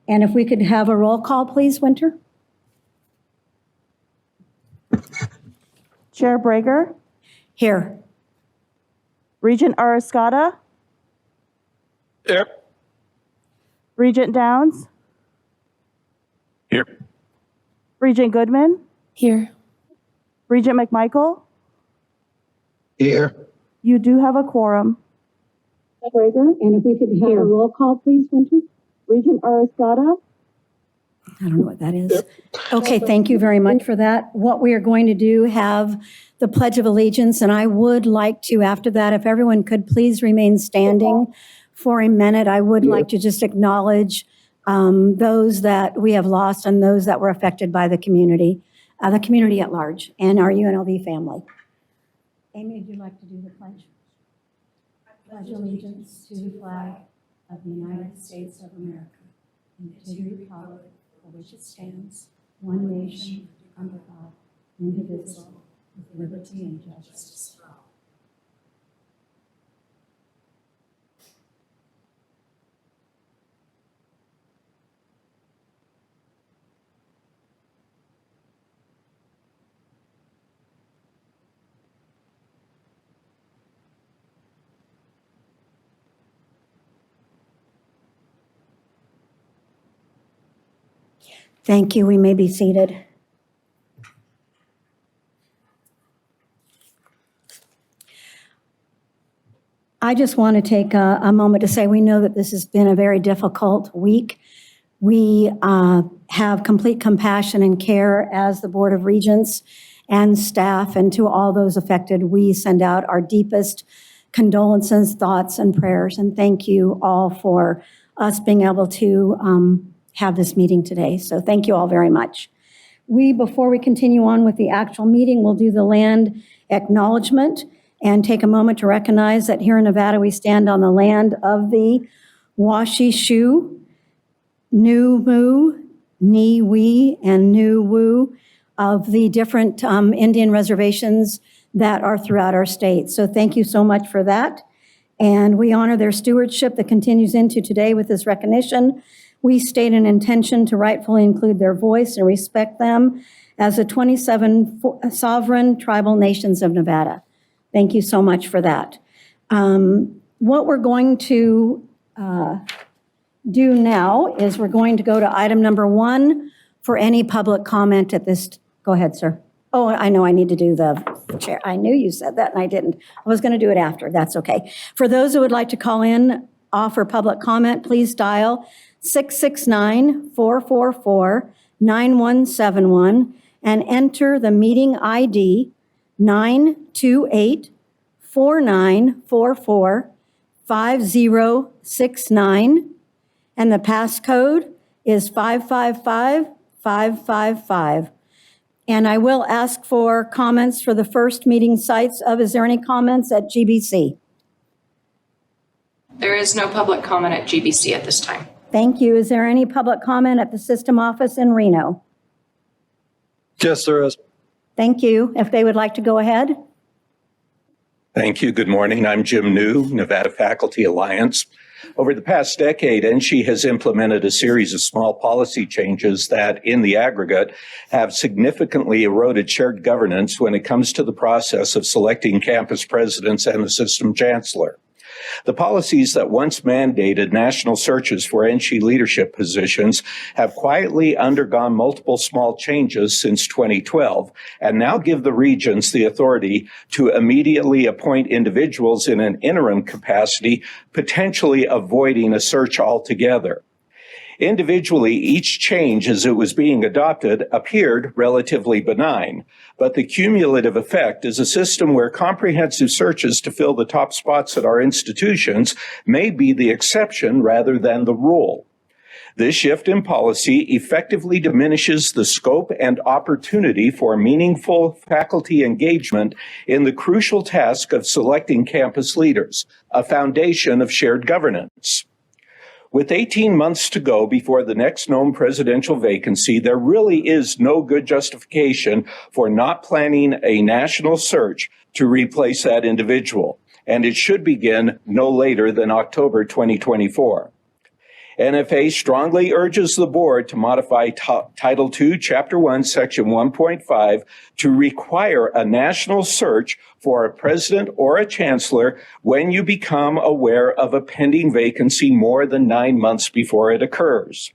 And if we could have a roll call, please, Winter. Chair Brager, Here. Regent Arascata, Here. Regent Downs, Here. Regent Goodman, Here. Regent McMichael. Here. You do have a quorum. Brager, and if we could have a roll call, please, Winter. Regent Arascata, I don't know what that is. Okay, thank you very much for that. What we are going to do, have the Pledge of Allegiance, and I would like to, after that, if everyone could please remain standing for a minute, I would like to just acknowledge those that we have lost and those that were affected by the community at large, and our UNLV family. Amy, would you like to do the pledge? I pledge allegiance to the flag of the United States of America and to the republic for which it stands, one nation, under God, indivisible, with liberty and justice for all. Thank you. We may be seated. I just want to take a moment to say we know that this has been a very difficult week. We have complete compassion and care as the Board of Regents and staff, and to all those affected, we send out our deepest condolences, thoughts, and prayers. And thank you all for us being able to have this meeting today. So thank you all very much. Before we continue on with the actual meeting, we'll do the land acknowledgement and take a moment to recognize that here in Nevada, we stand on the land of the Washishu, Numu, Niwi, and Nuwu of the different Indian reservations that are throughout our state. So thank you so much for that. And we honor their stewardship that continues into today with this recognition. We state an intention to rightfully include their voice and respect them as the 27 sovereign tribal nations of Nevada. Thank you so much for that. What we're going to do now is we're going to go to item number 1 for any public comment at this. Go ahead, sir. Oh, I know I need to do the chair. I knew you said that and I didn't. I was going to do it after. That's okay. For those who would like to call in, offer public comment, please dial 669-444-9171 and enter the meeting ID 928-4944-5069, and the passcode is 555555. And I will ask for comments for the first meeting sites is there any comments at GBC? There is no public comment at GBC at this time. Thank you. Is there any public comment at the system office in Reno? Yes, there is. Thank you. If they would like to go ahead. Thank you. Good morning. I'm Jim New, Nevada Faculty Alliance. Over the past decade, NSHE has implemented a series of small policy changes that, in the aggregate, have significantly eroded shared governance when it comes to the process of selecting campus presidents and the system chancellor. The policies that once mandated national searches for NSHE leadership positions have quietly undergone multiple small changes since 2012 and now give the regents the authority to immediately appoint individuals in an interim capacity, potentially avoiding a search altogether. Individually, each change as it was being adopted appeared relatively benign, but the cumulative effect is a system where comprehensive searches to fill the top spots at our institutions may be the exception rather than the rule. This shift in policy effectively diminishes the scope and opportunity for meaningful faculty engagement in the crucial task of selecting campus leaders, a foundation of shared governance. With 18 months to go before the next known presidential vacancy, there really is no good justification for not planning a national search to replace that individual, and it should begin no later than October 2024. NFA strongly urges the board to modify Title II, Chapter 1, Section 1.5 to require a national search for a president or a chancellor when you become aware of a pending vacancy more than 9 months before it occurs.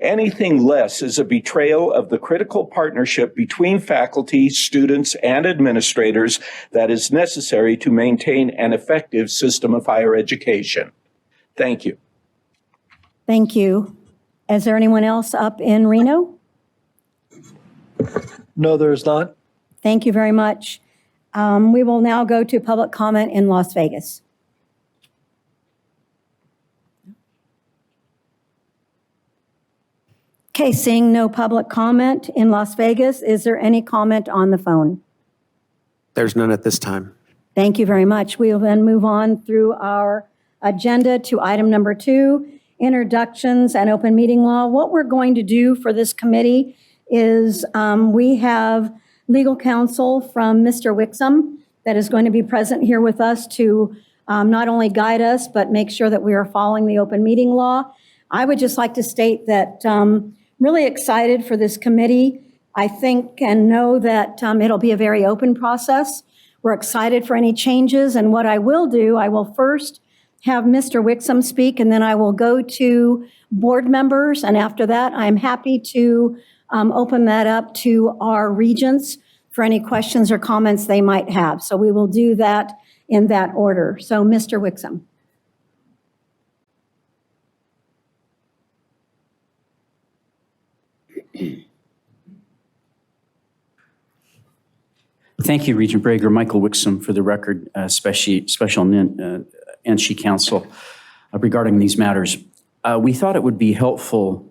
Anything less is a betrayal of the critical partnership between faculty, students, and administrators that is necessary to maintain an effective system of higher education. Thank you. Thank you. Is there anyone else up in Reno? No, there is not. Thank you very much. We will now go to public comment in Las Vegas. Okay, seeing no public comment in Las Vegas, is there any comment on the phone? There's none at this time. Thank you very much. We will then move on through our agenda to item number 2, introductions and open meeting law. What we're going to do for this committee is we have legal counsel from Mr. Wixom that is going to be present here with us to not only guide us, but make sure that we are following the open meeting law. I would just like to state that really excited for this committee. I think and know that it'll be a very open process. We're excited for any changes, and what I will do, I will first have Mr. Wixom speak, and then I will go to board members, and after that, I'm happy to open that up to our regents for any questions or comments they might have. So we will do that in that order. So Mr. Wixom. Thank you, Regent Brager. Michael Wixom, for the record, special NSHE counsel regarding these matters. We thought it would be helpful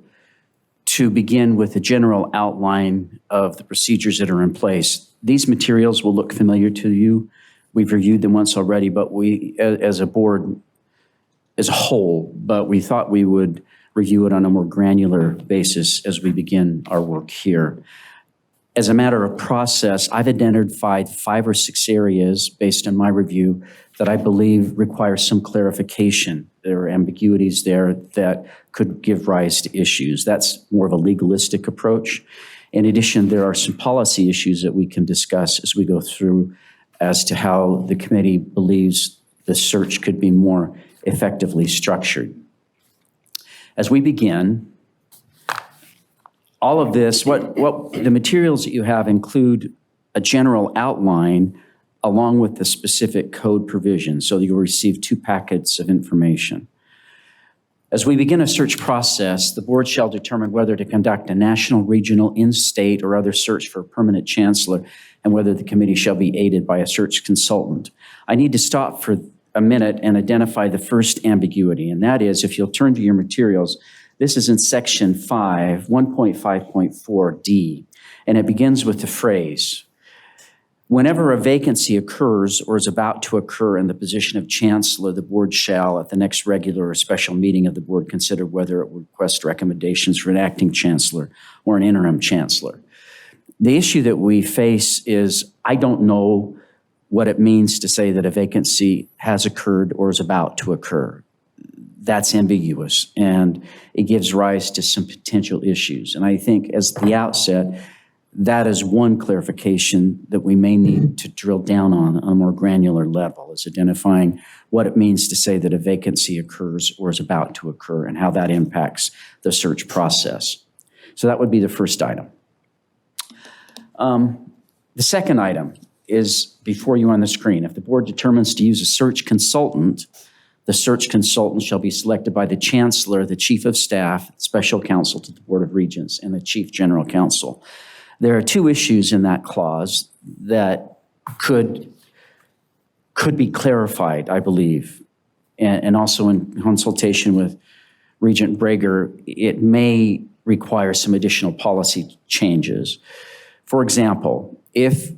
to begin with a general outline of the procedures that are in place. These materials will look familiar to you. We've reviewed them once already, but we, as a board, as a whole, but we thought we would review it on a more granular basis as we begin our work here. As a matter of process, I've identified 5 or 6 areas based on my review that I believe require some clarification. There are ambiguities there that could give rise to issues. That's more of a legalistic approach. In addition, there are some policy issues that we can discuss as we go through as to how the committee believes the search could be more effectively structured. As we begin, all of this, what the materials that you have include a general outline along with the specific code provisions, so you'll receive 2 packets of information. As we begin a search process, the board shall determine whether to conduct a national, regional, in-state, or other search for a permanent chancellor, and whether the committee shall be aided by a search consultant. I need to stop for a minute and identify the first ambiguity, and that is, if you'll turn to your materials, this is in section 5, 1.5.4D, and it begins with the phrase, whenever a vacancy occurs or is about to occur in the position of chancellor, the board shall, at the next regular or special meeting of the board, consider whether it will request recommendations for an acting chancellor or an interim chancellor. The issue that we face is, I don't know what it means to say that a vacancy has occurred or is about to occur. That's ambiguous, and it gives rise to some potential issues. And I think as the outset, that is one clarification that we may need to drill down on a more granular level, is identifying what it means to say that a vacancy occurs or is about to occur and how that impacts the search process. So that would be the first item. The second item is before you on the screen. If the board determines to use a search consultant, the search consultant shall be selected by the chancellor, the chief of staff, special counsel to the Board of Regents, and the chief general counsel. There are 2 issues in that clause that could be clarified, I believe, and also in consultation with Regent Brager, it may require some additional policy changes. For example, if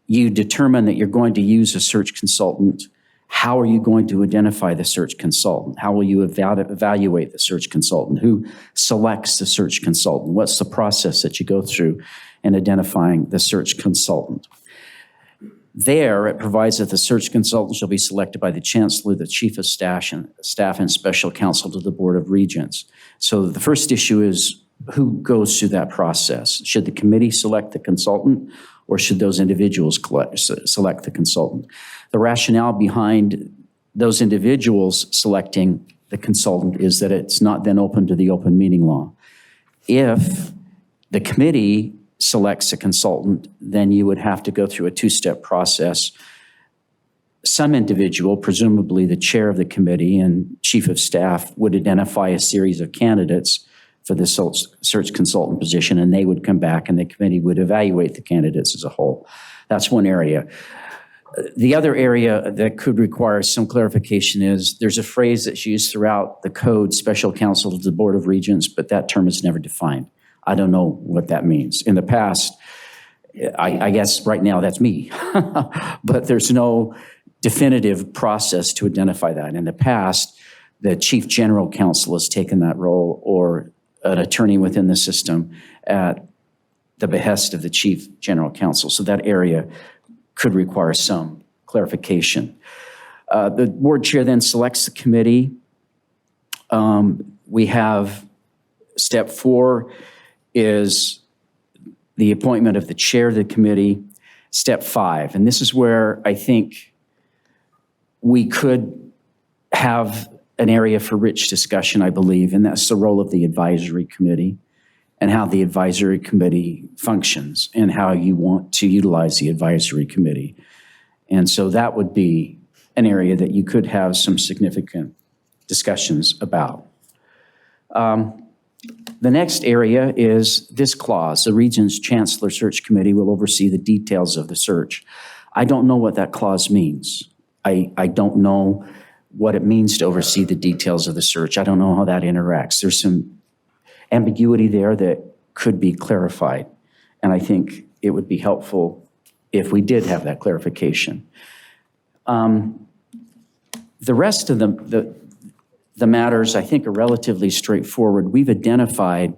you determine that you're going to use a search consultant, how are you going to identify the search consultant? How will you evaluate the search consultant? Who selects the search consultant? What's the process that you go through in identifying the search consultant? There, it provides that the search consultant shall be selected by the Chancellor, the Chief of Staff, and Special Counsel to the Board of Regents. So the first issue is who goes through that process? Should the committee select the consultant, or should those individuals select the consultant? The rationale behind those individuals selecting the consultant is that it's not then open to the open meeting law. If the committee selects a consultant, then you would have to go through a two-step process. Some individual, presumably the chair of the committee and chief of staff, would identify a series of candidates for the search consultant position, and they would come back and the committee would evaluate the candidates as a whole. That's one area. The other area that could require some clarification is there's a phrase that's used throughout the code, special counsel to the Board of Regents, but that term is never defined. I don't know what that means. In the past, I guess right now that's me, but there's no definitive process to identify that. In the past, the chief general counsel has taken that role, or an attorney within the system at the behest of the chief general counsel. So that area could require some clarification. The board chair then selects the committee. We have step 4 is the appointment of the chair of the committee. Step 5, and this is where I think we could have an area for rich discussion, I believe, and that's the role of the advisory committee and how the advisory committee functions and how you want to utilize the advisory committee. And so that would be an area that you could have some significant discussions about. The next area is this clause: the Regents Chancellor Search Committee will oversee the details of the search. I don't know what that clause means. I don't know what it means to oversee the details of the search. I don't know how that interacts. There's some ambiguity there that could be clarified, and I think it would be helpful if we did have that clarification. The rest of the matters, I think, are relatively straightforward. We've identified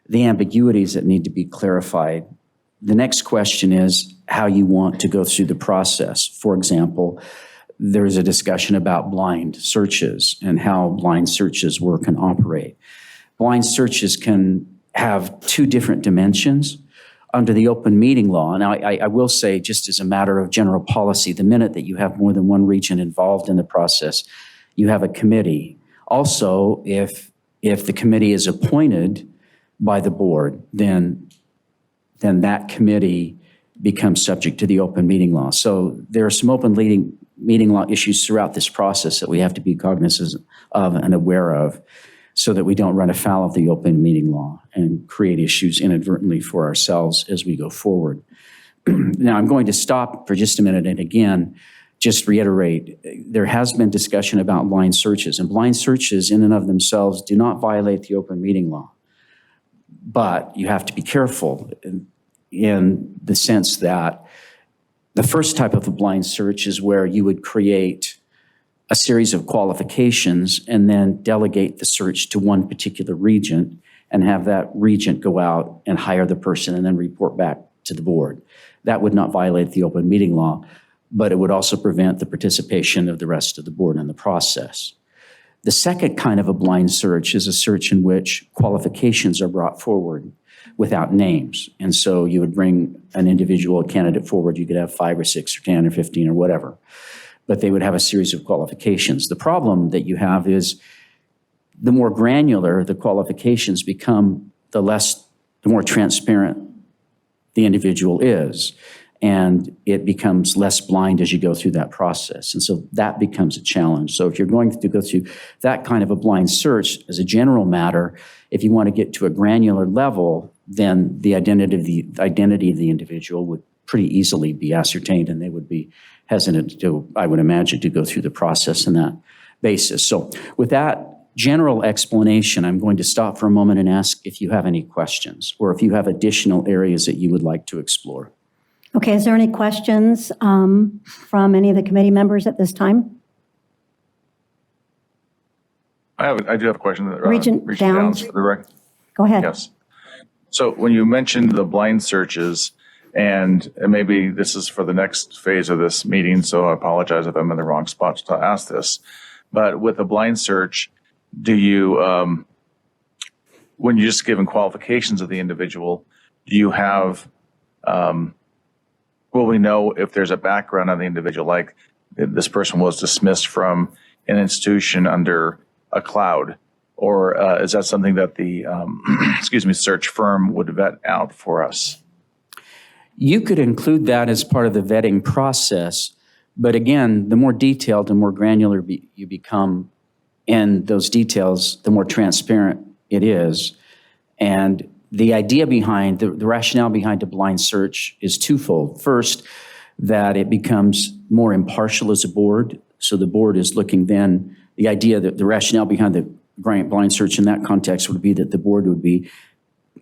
the ambiguities that need to be clarified. The next question is how you want to go through the process. For example, there's a discussion about blind searches and how blind searches work and operate. Blind searches can have two different dimensions under the open meeting law. Now, I will say, just as a matter of general policy, the minute that you have more than one region involved in the process, you have a committee. Also, if the committee is appointed by the board, then that committee becomes subject to the open meeting law. So there are some open meeting law issues throughout this process that we have to be cognizant of and aware of, so that we don't run afoul of the open meeting law and create issues inadvertently for ourselves as we go forward. Now, I'm going to stop for just a minute and again, just reiterate, there has been discussion about blind searches, and blind searches in and of themselves do not violate the open meeting law. But you have to be careful in the sense that the first type of a blind search is where you would create a series of qualifications and then delegate the search to one particular regent and have that regent go out and hire the person and then report back to the board. That would not violate the open meeting law, but it would also prevent the participation of the rest of the board in the process. The second kind of a blind search is a search in which qualifications are brought forward without names. And so you would bring an individual candidate forward. You could have 5 or 6 or 10 or 15 or whatever, but they would have a series of qualifications. The problem that you have is the more granular the qualifications become, the more transparent the individual is, and it becomes less blind as you go through that process. And so that becomes a challenge. So if you're going to go through that kind of a blind search as a general matter, if you want to get to a granular level, then the identity of the individual would pretty easily be ascertained, and they would be hesitant to, I would imagine, to go through the process on that basis. So with that general explanation, I'm going to stop for a moment and ask if you have any questions or if you have additional areas that you would like to explore. Okay, is there any questions from any of the committee members at this time? I do have a question. Regent Downs. For the record. Go ahead. Yes. So when you mentioned the blind searches, And maybe this is for the next phase of this meeting, so I apologize if I'm in the wrong spot to ask this. But with a blind search, do you, when you're just given qualifications of the individual, do you have, will we know if there's a background on the individual, like this person was dismissed from an institution under a cloud? Or is that something that the, search firm would vet out for us? You could include that as part of the vetting process, but again, the more detailed and more granular you become in those details, the more transparent it is. And the idea behind, the rationale behind a blind search is twofold. First, that it becomes more impartial as a board. So the board is looking then, the idea that the rationale behind the blind search in that context would be that the board would be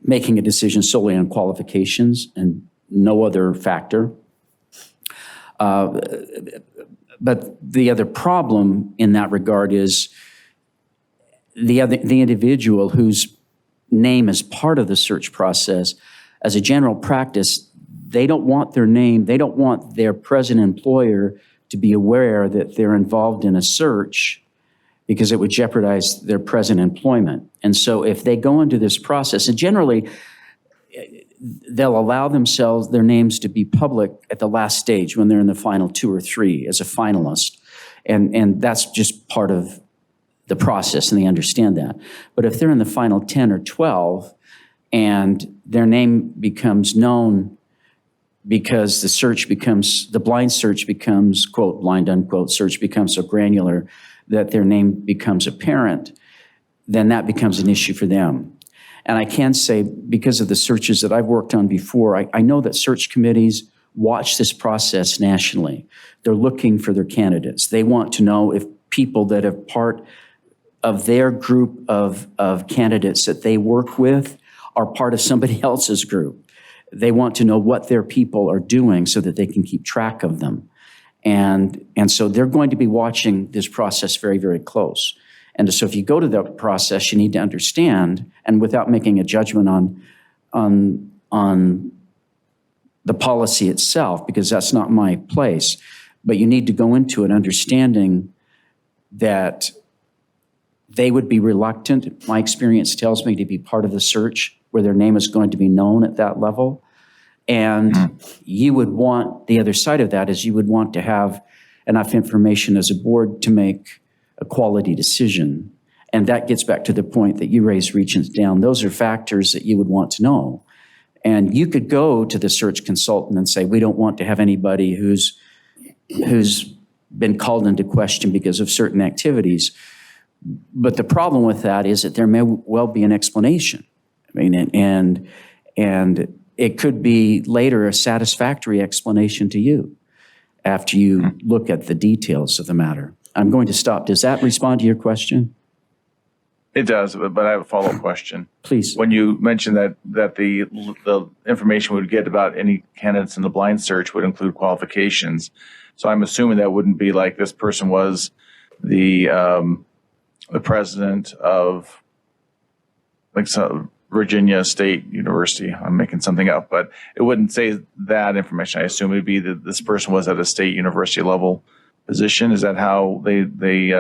making a decision solely on qualifications and no other factor. But the other problem in that regard is the individual whose name is part of the search process, as a general practice, they don't want their name, they don't want their present employer to be aware that they're involved in a search because it would jeopardize their present employment. And so if they go into this process, and generally, they'll allow themselves, their names to be public at the last stage when they're in the final 2 or 3 as a finalist. And that's just part of the process, and they understand that. But if they're in the final 10 or 12 and their name becomes known because the blind search becomes, quote, blind, unquote, search becomes so granular that their name becomes apparent, then that becomes an issue for them. And I can say, because of the searches that I've worked on before, I know that search committees watch this process nationally. They're looking for their candidates. They want to know if people that are part of their group of candidates that they work with are part of somebody else's group. They want to know what their people are doing so that they can keep track of them. And so they're going to be watching this process very, very close. And so if you go to the process, you need to understand, and without making a judgment on the policy itself, because that's not my place, but you need to go into it understanding that they would be reluctant, my experience tells me, to be part of the search where their name is going to be known at that level. And you would want, the other side of that is you would want to have enough information as a board to make a quality decision. And that gets back to the point that you raised, Regents, down. Those are factors that you would want to know. And you could go to the search consultant and say, we don't want to have anybody who's been called into question because of certain activities. But the problem with that is that there may well be an explanation. I mean, and it could be later a satisfactory explanation to you after you look at the details of the matter. I'm going to stop. Does that respond to your question? It does, but I have a follow-up question. Please. When you mentioned that the information we would get about any candidates in the blind search would include qualifications, so I'm assuming that wouldn't be like this person was the president of like some Virginia State University. I'm making something up, but it wouldn't say that information. I assume it'd be that this person was at a state university level position. Is that how they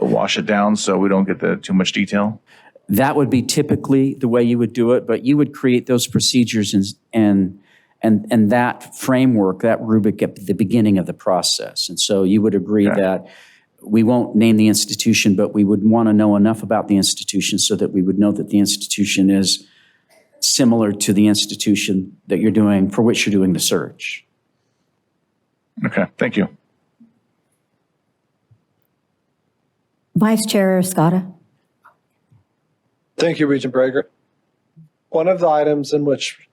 wash it down so we don't get too much detail? That would be typically the way you would do it, but you would create those procedures and that framework, that rubric at the beginning of the process. And so you would agree that we won't name the institution, but we would want to know enough about the institution so that we would know that the institution is similar to the institution that you're doing, for which you're doing the search. Okay, thank you. Vice Chair Scotta. Thank you, Regent Brager. One of the items in which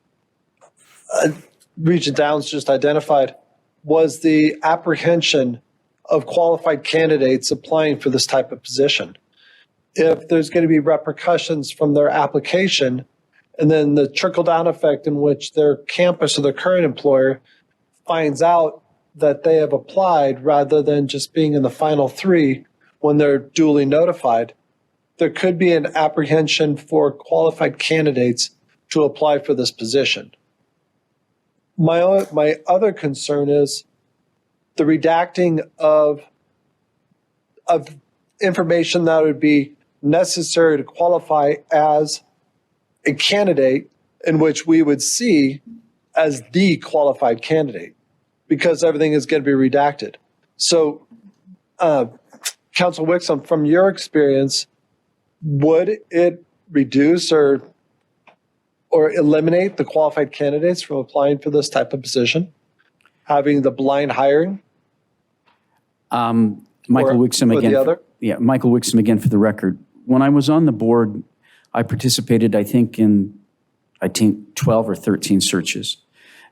Regent Downs just identified was the apprehension of qualified candidates applying for this type of position. If there's going to be repercussions from their application, and then the trickle-down effect in which their campus or their current employer finds out that they have applied rather than just being in the final 3 when they're duly notified, there could be an apprehension for qualified candidates to apply for this position. My other concern is the redacting of information that would be necessary to qualify as a candidate in which we would see as the qualified candidate, because everything is going to be redacted. So, Council Wixom, from your experience, would it reduce or eliminate the qualified candidates from applying for this type of position, having the blind hiring? Michael Wixom or again. the other? Yeah, Michael Wixom again for the record. When I was on the board, I participated, I think 12 or 13 searches.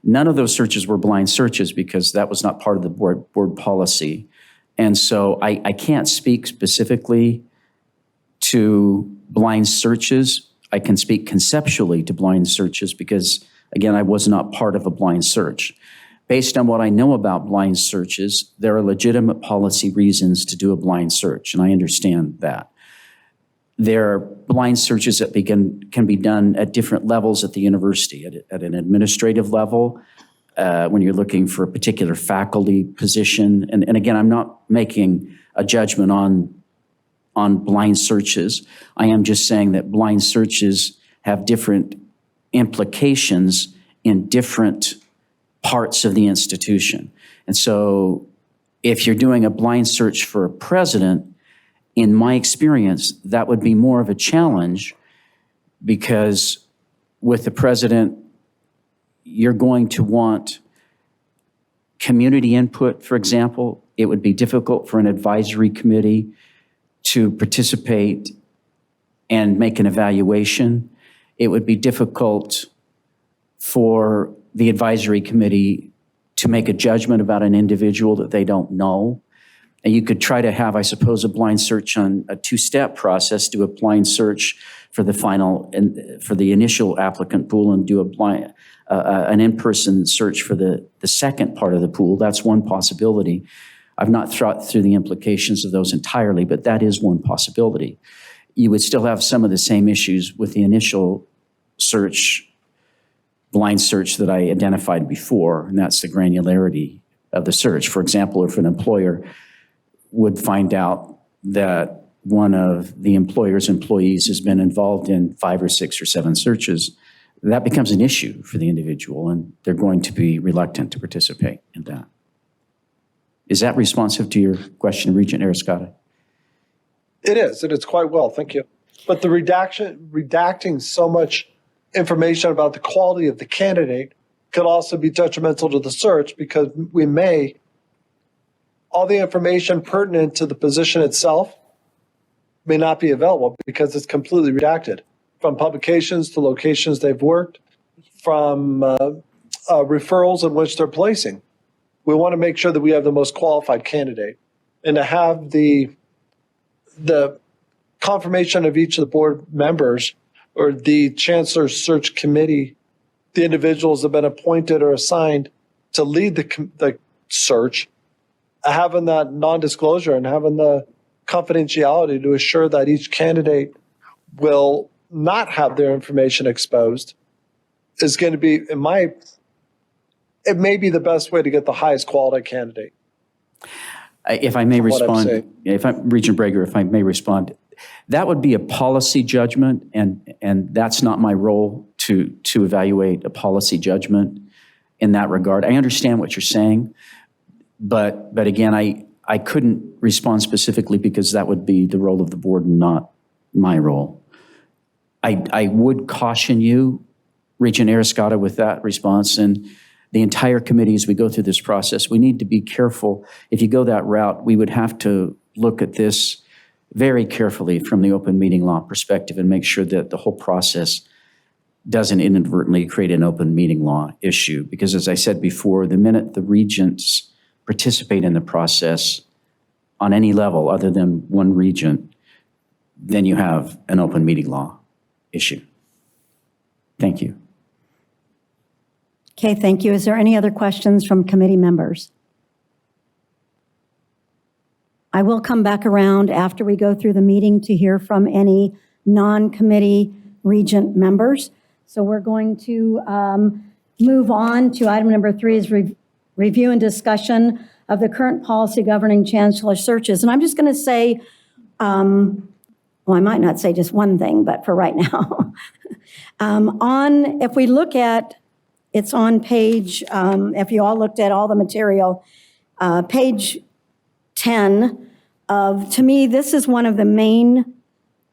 None of those searches were blind searches because that was not part of the board policy. And so I can't speak specifically to blind searches. I can speak conceptually to blind searches because, again, I was not part of a blind search. Based on what I know about blind searches, there are legitimate policy reasons to do a blind search, and I understand that. There are blind searches that can be done at different levels at the university, at an administrative level, when you're looking for a particular faculty position. And again, I'm not making a judgment on blind searches. I am just saying that blind searches have different implications in different parts of the institution. And so if you're doing a blind search for a president, in my experience, that would be more of a challenge because with the president, you're going to want community input, for example. It would be difficult for an advisory committee to participate and make an evaluation. It would be difficult for the advisory committee to make a judgment about an individual that they don't know. And you could try to have, I suppose, a blind search on a two-step process, do a blind search for the final and for the initial applicant pool and do an in-person search for the second part of the pool. That's one possibility. I've not thought through the implications of those entirely, but that is one possibility. You would still have some of the same issues with the initial search, blind search that I identified before, and that's the granularity of the search. For example, if an employer would find out that one of the employer's employees has been involved in 5 or 6 or 7 searches, that becomes an issue for the individual, and they're going to be reluctant to participate in that. Is that responsive to your question, Regent Arascata? It is, and it's quite well, thank you. But the redacting so much information about the quality of the candidate could also be detrimental to the search because all the information pertinent to the position itself may not be available because it's completely redacted, from publications to locations they've worked, from referrals in which they're placing. We want to make sure that we have the most qualified candidate, and to have the confirmation of each of the board members or the Chancellor's search committee, the individuals that have been appointed or assigned to lead the search, having that non-disclosure and having the confidentiality to assure that each candidate will not have their information exposed is going to be, it may be the best way to get the highest quality candidate. If I may respond, Regent Brager, if I may respond, that would be a policy judgment, and that's not my role to evaluate a policy judgment in that regard. I understand what you're saying, but again, I couldn't respond specifically because that would be the role of the board and not my role. I would caution you, Regent Arascata, with that response, and the entire committee as we go through this process. We need to be careful. If you go that route, we would have to look at this very carefully from the open meeting law perspective and make sure that the whole process doesn't inadvertently create an open meeting law issue. Because as I said before, the minute the regents participate in the process on any level other than one regent, then you have an open meeting law issue. Thank you. Okay, thank you. Is there any other questions from committee members? I will come back around after we go through the meeting to hear from any non-committee regent members. So we're going to move on to item number 3 is review and discussion of the current policy governing chancellor searches. And I'm just going to say, well, I might not say just one thing, but for right now. If we look at, it's on page, if you all looked at all the material, page 10 to me, this is one of the main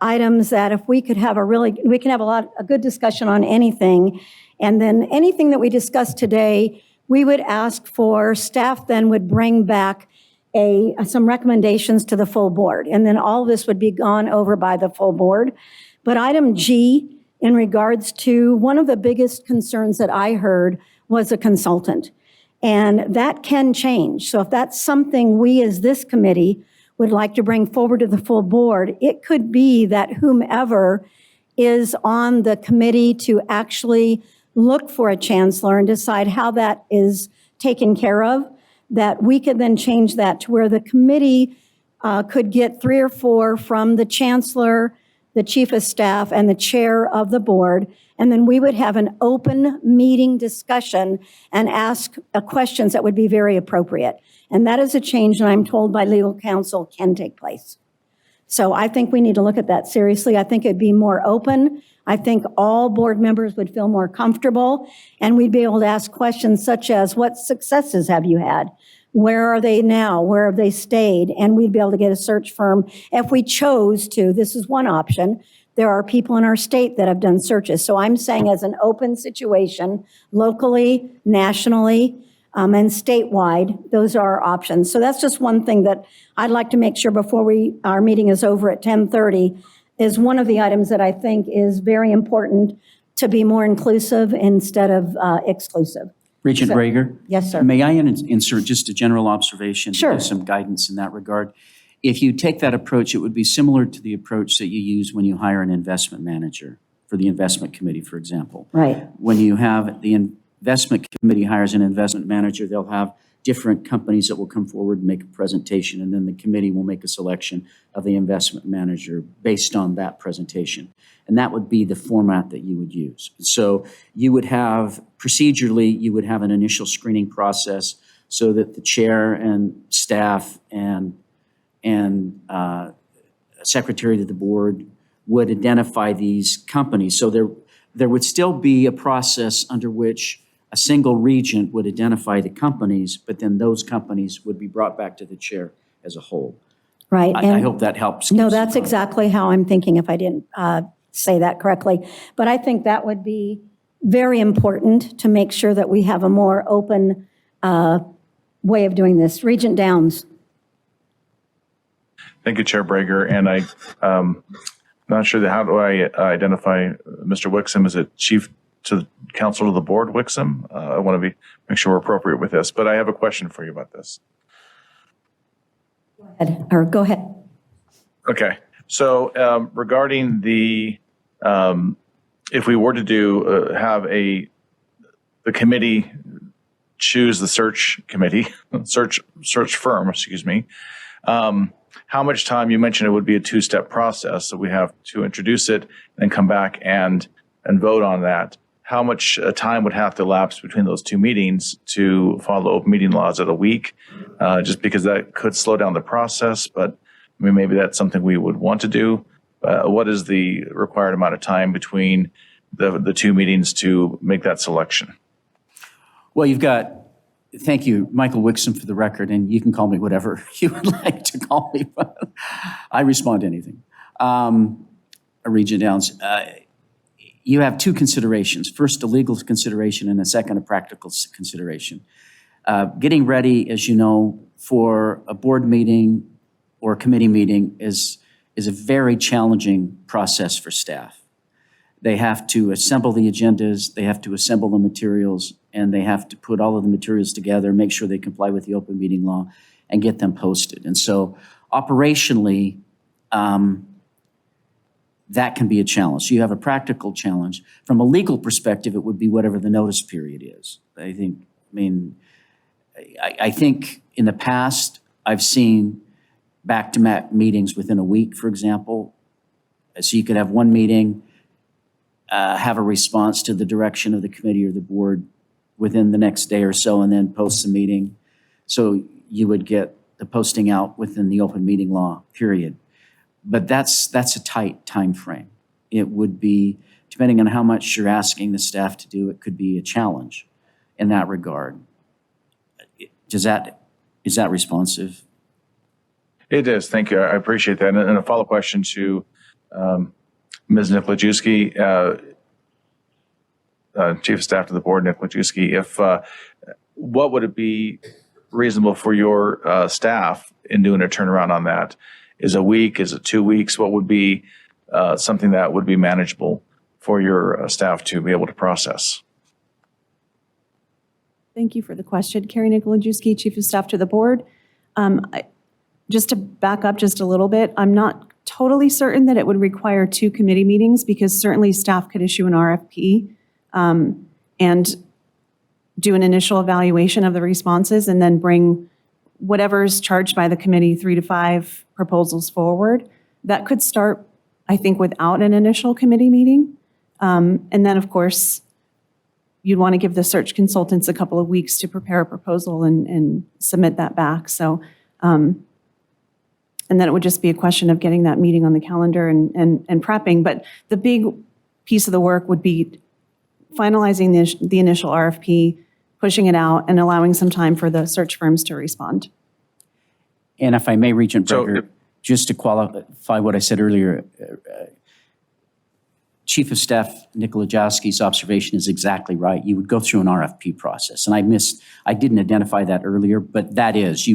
items that if we could have we can have a good discussion on anything. And then anything that we discussed today, we would ask for, staff then would bring back some recommendations to the full board. And then all of this would be gone over by the full board. But item G, in regards to one of the biggest concerns that I heard was a consultant. And that can change. So if that's something we as this committee would like to bring forward to the full board, it could be that whomever is on the committee to actually look for a chancellor and decide how that is taken care of, that we could then change that to where the committee could get 3 or 4 from the chancellor, the chief of staff, and the chair of the board, and then we would have an open meeting discussion and ask questions that would be very appropriate. And that is a change that I'm told by legal counsel can take place. So I think we need to look at that seriously. I think it'd be more open. I think all board members would feel more comfortable, and we'd be able to ask questions such as, what successes have you had? Where are they now? Where have they stayed? And we'd be able to get a search firm if we chose to. This is one option. There are people in our state that have done searches. So I'm saying as an open situation, locally, nationally, and statewide, those are our options. So that's just one thing that I'd like to make sure before our meeting is over at 10:30, is one of the items that I think is very important to be more inclusive instead of exclusive. Regent Rager? Yes, sir. May I insert just a general observation? Sure. To give some guidance in that regard. If you take that approach, it would be similar to the approach that you use when you hire an investment manager for the investment committee, for example. Right. When you have the investment committee hires an investment manager, they'll have different companies that will come forward and make a presentation, and then the committee will make a selection of the investment manager based on that presentation. And that would be the format that you would use. So you would have, procedurally, you would have an initial screening process so that the chair and staff and secretary of the board would identify these companies. So there would still be a process under which a single regent would identify the companies, but then those companies would be brought back to the chair as a whole. Right. I hope that helps. No, that's exactly how I'm thinking, if I didn't say that correctly. But I think that would be very important to make sure that we have a more open way of doing this. Regent Downs. Thank you, Chair Brager. And I'm not sure how do I identify Mr. Wixom? Is it Chief to the Council of the Board, Wixom? I want to make sure we're appropriate with this, but I have a question for you about this. Go ahead. Okay. So regarding the, if we were to have the committee choose the search committee, search firm, excuse me, how much time, you mentioned it would be a 2-step process, so we have to introduce it and come back and vote on that. How much time would have to elapse between those 2 meetings to follow open meeting laws at a week? Just because that could slow down the process, but I mean, maybe that's something we would want to do. What is the required amount of time between the 2 meetings to make that selection? Well, thank you, Michael Wixom, for the record, and you can call me whatever you would like to call me, but I respond to anything. Regent Downs, you have 2 considerations. First, a legal consideration, and a second, a practical consideration. Getting ready, as you know, for a board meeting or a committee meeting is a very challenging process for staff. They have to assemble the agendas, they have to assemble the materials, and they have to put all of the materials together, make sure they comply with the open meeting law, and get them posted. And so operationally, that can be a challenge. So you have a practical challenge. From a legal perspective, it would be whatever the notice period is. I think in the past, I've seen back-to-back meetings within a week, for example. So you could have one meeting, have a response to the direction of the committee or the board, within the next day or so and then post the meeting. So you would get the posting out within the open meeting law period. But that's a tight time frame. It would be, depending on how much you're asking the staff to do, it could be a challenge in that regard. Is that responsive? It is. Thank you. I appreciate that. And a follow-up question to Ms. Nikolajewski, Chief of Staff to the Board, Nikolajewski. If what would it be reasonable for your staff in doing a turnaround on that? Is a week? Is it 2 weeks? What would be something that would be manageable for your staff to be able to process? Thank you for the question. Carrie Nikolajewski, Chief of Staff to the Board. Just to back up just a little bit, I'm not totally certain that it would require 2 committee meetings because certainly staff could issue an RFP and do an initial evaluation of the responses and then bring whatever's charged by the committee, 3 to 5 proposals forward. That could start, I think, without an initial committee meeting. And then, of course, you'd want to give the search consultants a couple of weeks to prepare a proposal and submit that back. So, and then it would just be a question of getting that meeting on the calendar and prepping. But the big piece of the work would be finalizing the initial RFP, pushing it out, and allowing some time for the search firms to respond. And if I may, Regent So Breger, just to qualify what I said earlier, Chief of Staff Nikolajewski's observation is exactly right. You would go through an RFP process. And I didn't identify that earlier, but that is,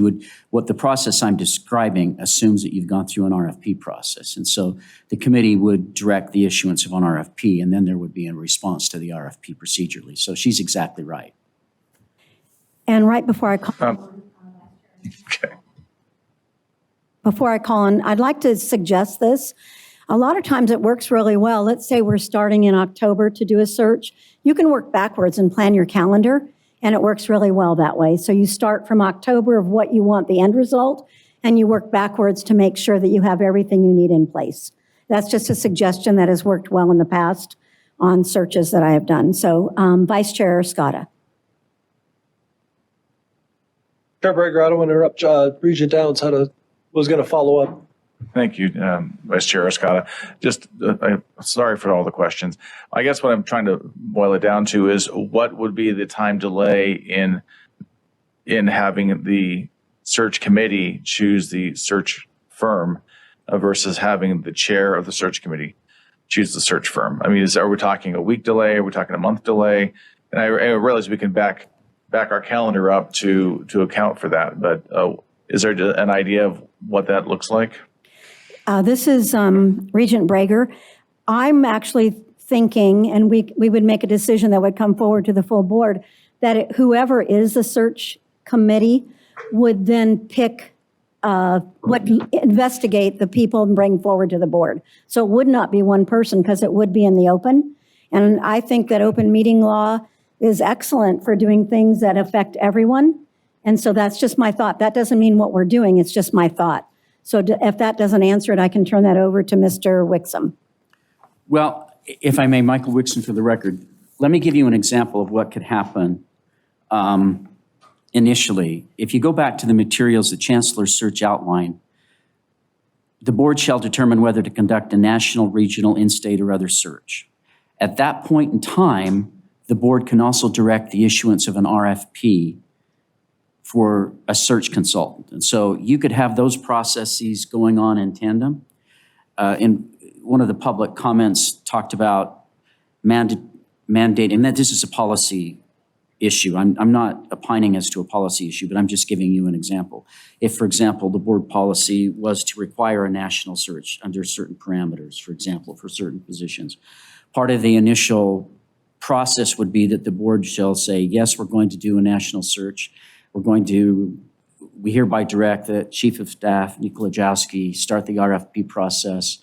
what the process I'm describing assumes that you've gone through an RFP process. And so the committee would direct the issuance of an RFP, and then there would be a response to the RFP procedurally. So she's exactly right. And right before I call, Okay. before I call on, I'd like to suggest this. A lot of times it works really well. Let's say we're starting in October to do a search. You can work backwards and plan your calendar, and it works really well that way. So you start from October of what you want the end result, and you work backwards to make sure that you have everything you need in place. That's just a suggestion that has worked well in the past on searches that I have done. So Vice Chair Scotta. Chair Breger, I don't want to interrupt. Regent Downs was going to follow up. Thank you, Vice Chair Escada. Just, sorry for all the questions. I guess what I'm trying to boil it down to is what would be the time delay in having the search committee choose the search firm versus having the chair of the search committee choose the search firm? I mean, are we talking a week delay? Are we talking a month delay? And I realize we can back our calendar up to account for that, but is there an idea of what that looks like? This is Regent Breger. I'm actually thinking, and we would make a decision that would come forward to the full board, that whoever is the search committee would then pick, investigate the people and bring forward to the board. So it would not be one person because it would be in the open. And I think that open meeting law is excellent for doing things that affect everyone. And so that's just my thought. That doesn't mean what we're doing. It's just my thought. So if that doesn't answer it, I can turn that over to Mr. Wixom. Well, if I may, Michael Wixom for the record, let me give you an example of what could happen initially. If you go back to the materials the Chancellor's search outline, the board shall determine whether to conduct a national, regional, in-state, or other search. At that point in time, the board can also direct the issuance of an RFP for a search consultant. And so you could have those processes going on in tandem. And one of the public comments talked about mandating, that this is a policy issue. I'm not opining as to a policy issue, but I'm just giving you an example. If, for example, the board policy was to require a national search under certain parameters, for example, for certain positions, part of the initial process would be that the board shall say, yes, we're going to do a national search. We hereby direct that Chief of Staff Nikolajewski start the RFP process.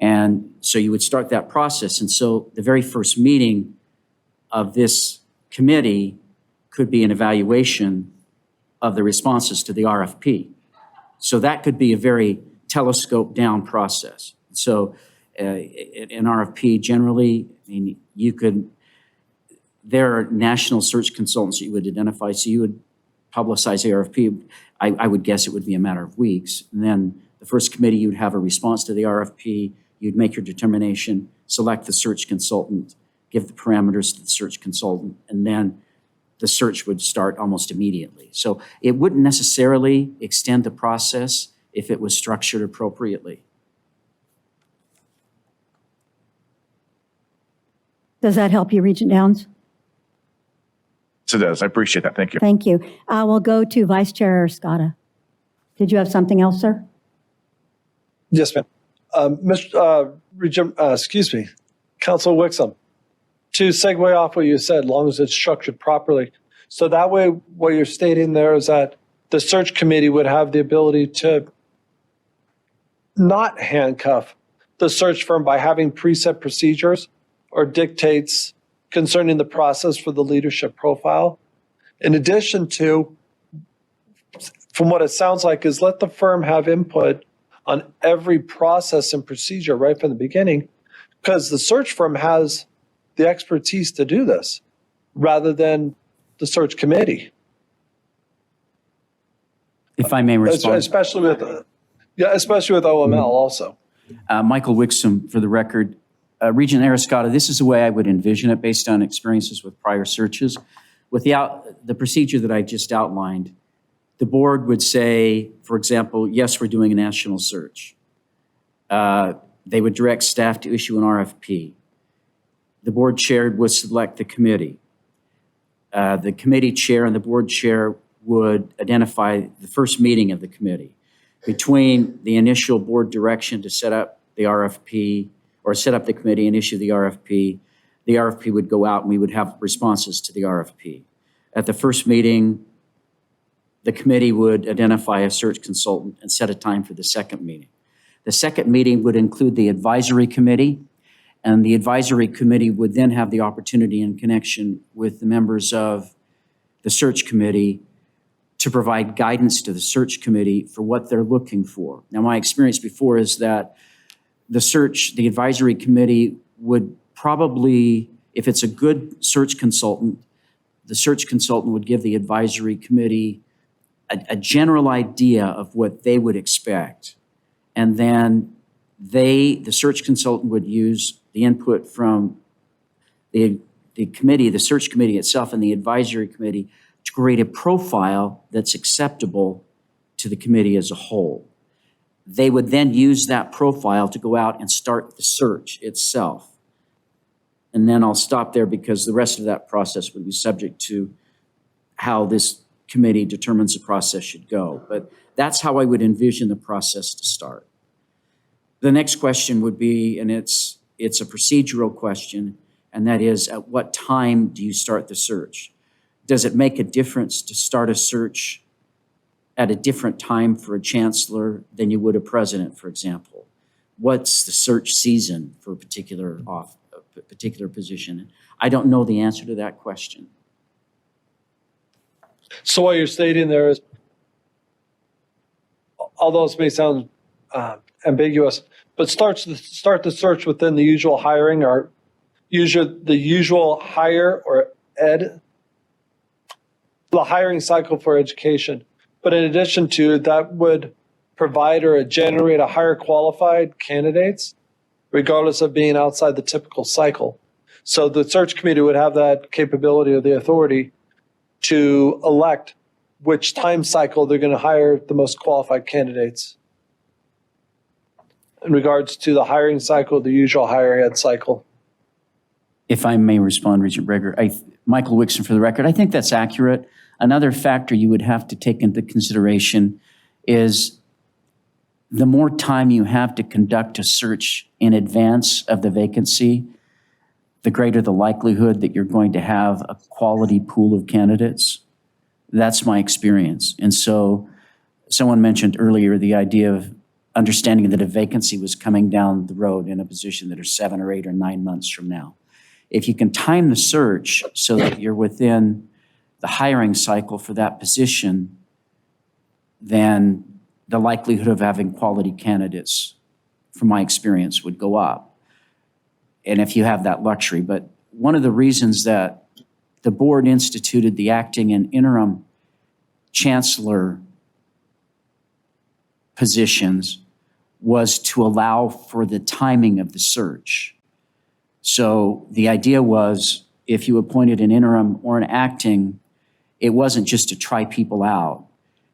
And so you would start that process. And so the very first meeting of this committee could be an evaluation of the responses to the RFP. So that could be a very telescope down process. So an RFP generally, I mean, there are national search consultants that you would identify, so you would publicize the RFP. I would guess it would be a matter of weeks. And then the first committee, you would have a response to the RFP, you'd make your determination, select the search consultant, give the parameters to the search consultant, and then the search would start almost immediately. So it wouldn't necessarily extend the process if it was structured appropriately. Does that help you, Regent Downs? So it does. I appreciate that. Thank you. Thank you. We'll go to Vice Chair Scotta. Did you have something else, sir? Yes, ma'am. Council Wixom, to segue off what you said, as long as it's structured properly. So that way, what you're stating there is that the search committee would have the ability to not handcuff the search firm by having preset procedures or dictates concerning the process for the leadership profile. In addition to, from what it sounds like, is let the firm have input on every process and procedure right from the beginning, because the search firm has the expertise to do this rather than the search committee. If I may respond. Especially with OML also. Michael Wixom, for the record. Regent Arascata, this is the way I would envision it based on experiences with prior searches. With the procedure that I just outlined, the board would say, for example, yes, we're doing a national search. They would direct staff to issue an RFP. The board chair would select the committee. The committee chair and the board chair would identify the first meeting of the committee. Between the initial board direction to set up the RFP or set up the committee and issue the RFP would go out and we would have responses to the RFP. At the first meeting, the committee would identify a search consultant and set a time for the second meeting. The second meeting would include the advisory committee, and the advisory committee would then have the opportunity in connection with the members of the search committee to provide guidance to the search committee for what they're looking for. Now, my experience before is that the advisory committee would probably, if it's a good search consultant, the search consultant would give the advisory committee a general idea of what they would expect. And then the search consultant would use the input from the committee, the search committee itself and the advisory committee to create a profile that's acceptable to the committee as a whole. They would then use that profile to go out and start the search itself. And then I'll stop there because the rest of that process would be subject to how this committee determines the process should go. But that's how I would envision the process to start. The next question would be, and it's a procedural question, and that is, at what time do you start the search? Does it make a difference to start a search at a different time for a chancellor than you would a president, for example? What's the search season for a particular position? I don't know the answer to that question. So what you're stating there is, although this may sound ambiguous, but start the search within the usual hiring or the usual hire or the hiring cycle for education. But in addition to that, would provide or generate a higher qualified candidates, regardless of being outside the typical cycle. So the search committee would have that capability or the authority to elect which time cycle they're going to hire the most qualified candidates in regards to the hiring cycle, the usual hire ed cycle. If I may respond, Regent Breger, Michael Wixom, for the record, I think that's accurate. Another factor you would have to take into consideration is the more time you have to conduct a search in advance of the vacancy, the greater the likelihood that you're going to have a quality pool of candidates. That's my experience. And so someone mentioned earlier the idea of understanding that a vacancy was coming down the road in a position that are 7 or 8 or 9 months from now. If you can time the search so that you're within the hiring cycle for that position, then the likelihood of having quality candidates, from my experience, would go up. And if you have that luxury. But one of the reasons that the board instituted the acting and interim chancellor positions was to allow for the timing of the search. So the idea was if you appointed an interim or an acting, it wasn't just to try people out.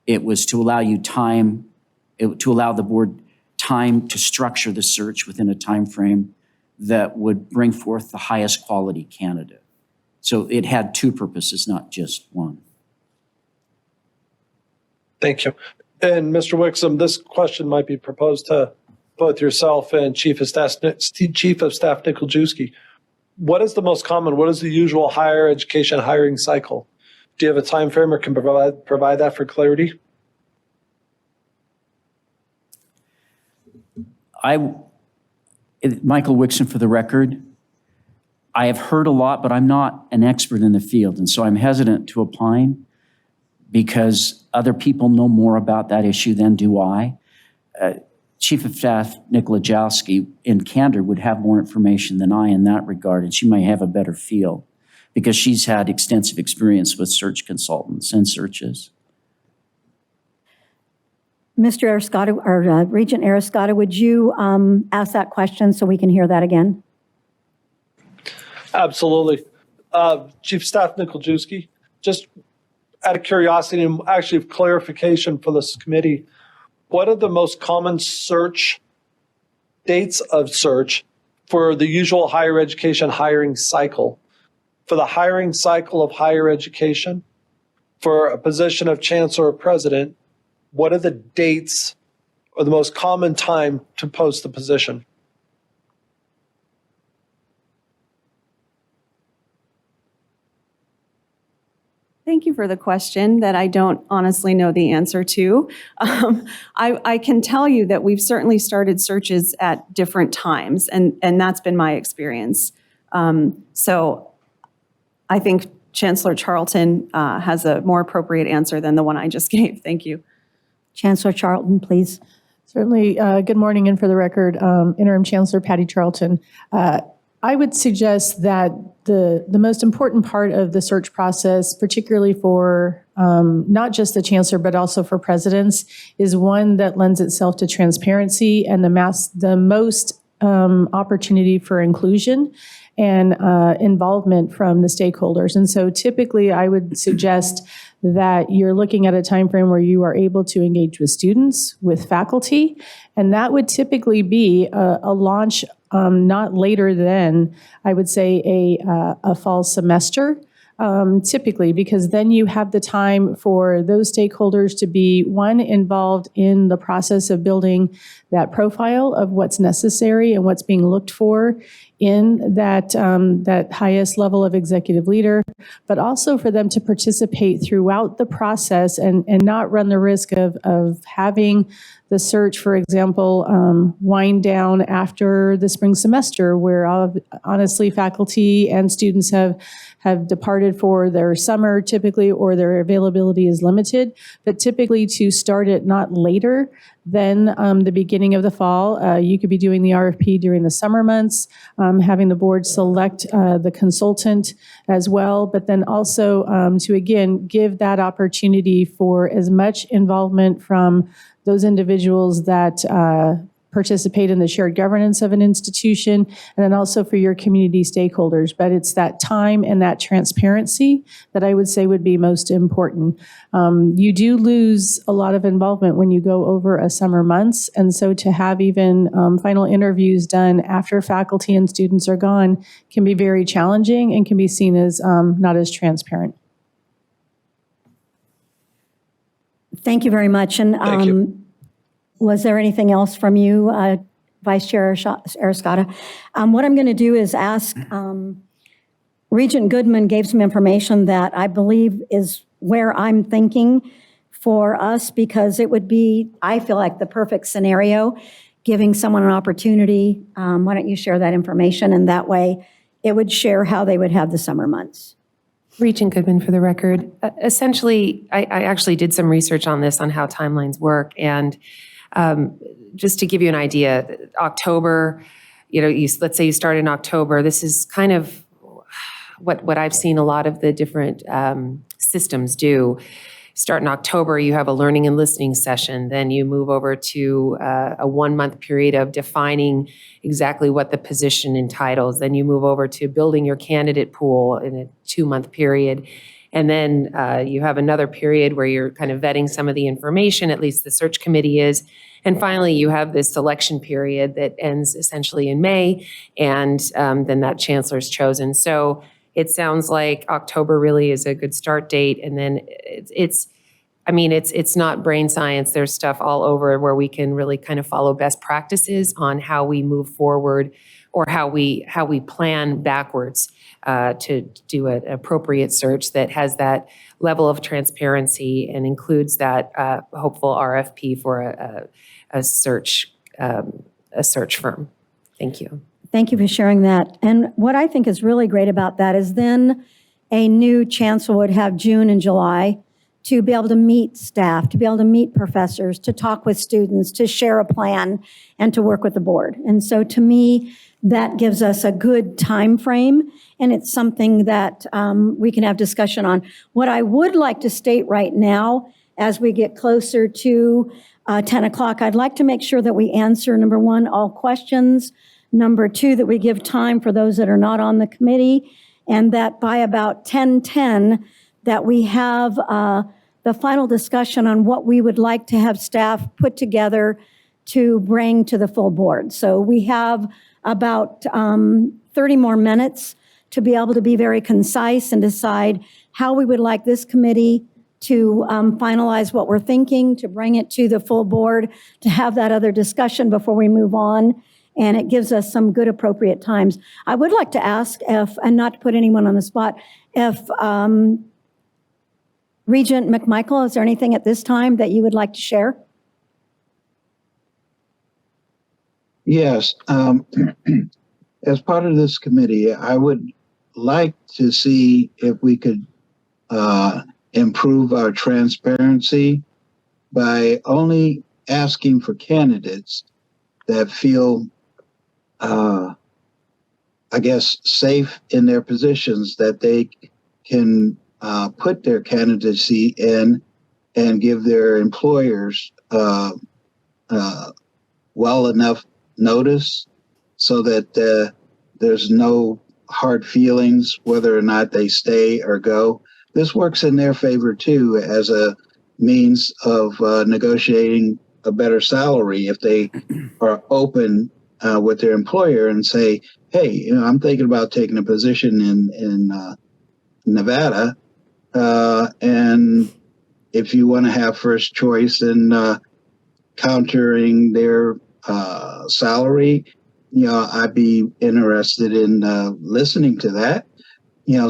It was to allow you time, to allow the board time to structure the search within a time frame that would bring forth the highest quality candidate. So it had two purposes, not just one. Thank you. And Mr. Wixom, this question might be proposed to both yourself and Chief of Staff Nikolajewski. What is the most common, what is the usual higher education hiring cycle? Do you have a time frame or can provide that for clarity? Michael Wixom, for the record, I have heard a lot, but I'm not an expert in the field. And so I'm hesitant to opine because other people know more about that issue than do I. Chief of Staff Nikolajewski, in candor, would have more information than I in that regard, and she may have a better feel because she's had extensive experience with search consultants and searches. Mr. Arascata, or Regent Arascata, would you ask that question so we can hear that again? Absolutely. Chief of Staff Nikolajewski, just out of curiosity and actually clarification for this committee, what are the most common search dates of search for the usual higher education hiring cycle? For the hiring cycle of higher education, for a position of Chancellor or President, what are the dates or the most common time to post the position? Thank you for the question that I don't honestly know the answer to. I can tell you that we've certainly started searches at different times, and that's been my experience. So I think Chancellor Charlton has a more appropriate answer than the one I just gave. Thank you. Chancellor Charlton, please. Certainly. Good morning, and for the record, Interim Chancellor Patty Charlton. I would suggest that the most important part of the search process, particularly for not just the chancellor, but also for presidents, is one that lends itself to transparency and the most opportunity for inclusion and involvement from the stakeholders. And so typically I would suggest that you're looking at a time frame where you are able to engage with students, with faculty, and that would typically be a launch not later than, I would say, a fall semester, typically, because then you have the time for those stakeholders to be, one, involved in the process of building that profile of what's necessary and what's being looked for in that highest level of executive leader, but also for them to participate throughout the process and not run the risk of having the search, for example, wind down after the spring semester, where honestly faculty and students have departed for their summer typically, or their availability is limited, but typically to start it not later than the beginning of the fall. You could be doing the RFP during the summer months, having the board select the consultant as well, but then also to, again, give that opportunity for as much involvement from those individuals that participate in the shared governance of an institution, and then also for your community stakeholders. But it's that time and that transparency that I would say would be most important. You do lose a lot of involvement when you go over a summer months, and so to have even final interviews done after faculty and students are gone can be very challenging and can be seen as not as transparent. Thank you very much. And Thank you. Was there anything else from you, Vice Chair Arascata? What I'm going to do is ask, Regent Goodman gave some information that I believe is where I'm thinking for us, because it would be, I feel like, the perfect scenario, giving someone an opportunity. Why don't you share that information? And that way it would share how they would have the summer months. Regent Goodman, for the record. Essentially, I actually did some research on this, on how timelines work. And just to give you an idea, October, let's say you start in October, this is kind of what I've seen a lot of the different systems do. Start in October, you have a learning and listening session. Then you move over to a 1-month period of defining exactly what the position entitles. Then you move over to building your candidate pool in a 2-month period. And then you have another period where you're kind of vetting some of the information, at least the search committee is. And finally, you have this selection period that ends essentially in May, and then that chancellor is chosen. So it sounds like October really is a good start date. And then it's not brain science. There's stuff all over where we can really kind of follow best practices on how we move forward or how we plan backwards to do an appropriate search that has that level of transparency and includes that hopeful RFP for a search firm. Thank you. Thank you for sharing that. And what I think is really great about that is then a new chancellor would have June and July to be able to meet staff, to be able to meet professors, to talk with students, to share a plan, and to work with the board. And so to me, that gives us a good time frame, and it's something that we can have discussion on. What I would like to state right now, as we get closer to 10 o'clock, I'd like to make sure that we answer, number one, all questions. Number two, that we give time for those that are not on the committee, and that by about 10:10, that we have the final discussion on what we would like to have staff put together to bring to the full board. So we have about 30 more minutes to be able to be very concise and decide how we would like this committee to finalize what we're thinking, to bring it to the full board, to have that other discussion before we move on. And it gives us some good appropriate times. I would like to ask if, and not to put anyone on the spot, if Regent McMichael, is there anything at this time that you would like to share? Yes. As part of this committee, I would like to see if we could improve our transparency by only asking for candidates that feel, safe in their positions, that they can put their candidacy in and give their employers well enough notice so that there's no hard feelings whether or not they stay or go. This works in their favor too, as a means of negotiating a better salary if they are open with their employer and say, hey, I'm thinking about taking a position in Nevada, and if you want to have first choice in countering their salary, I'd be interested in listening to that.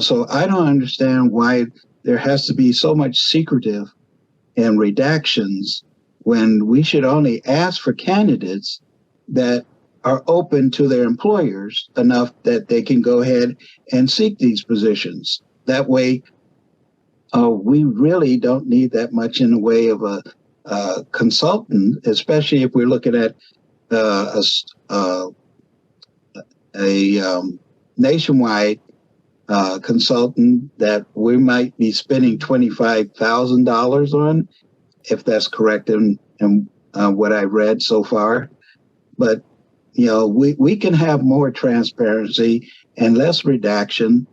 So I don't understand why there has to be so much secretive and redactions when we should only ask for candidates that are open to their employers enough that they can go ahead and seek these positions. That way, we really don't need that much in the way of a consultant, especially if we're looking at a nationwide consultant that we might be spending $25,000 on, if that's correct in what I read so far. But we can have more transparency and less redaction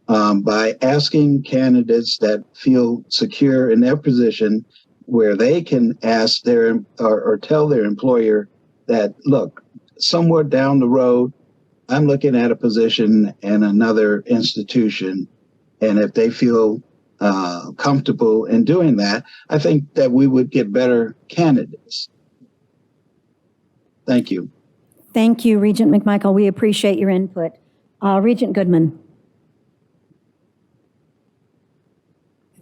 by asking candidates that feel secure in their position, where they can ask their or tell their employer that, look, somewhere down the road, I'm looking at a position in another institution, and if they feel comfortable in doing that, I think that we would get better candidates. Thank you. Thank you, Regent McMichael. We appreciate your input. Regent Goodman.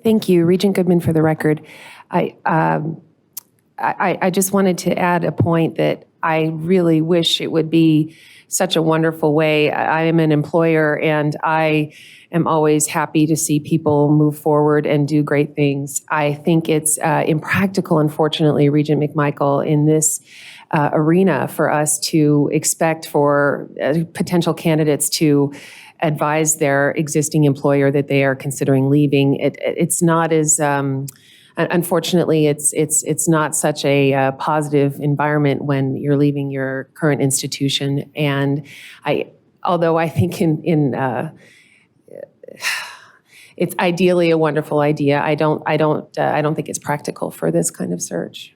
Thank you, Regent Goodman, for the record. I just wanted to add a point that I really wish it would be such a wonderful way. I am an employer, and I am always happy to see people move forward and do great things. I think it's impractical, unfortunately, Regent McMichael, in this arena for us to expect for potential candidates to advise their existing employer that they are considering leaving. It's not as unfortunately, it's not such a positive environment when you're leaving your current institution. And although I think it's ideally a wonderful idea, I don't think it's practical for this kind of search.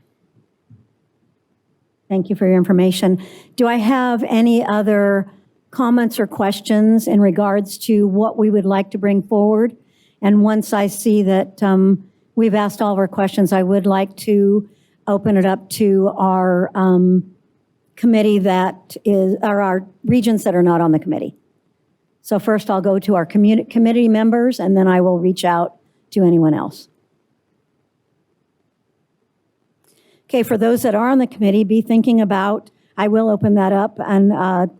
Thank you for your information. Do I have any other comments or questions in regards to what we would like to bring forward? And once I see that we've asked all of our questions, I would like to open it up to our committee that is, or our regents that are not on the committee. So first I'll go to our committee members, and then I will reach out to anyone else. Okay, for those that are on the committee, be thinking about, I will open that up, and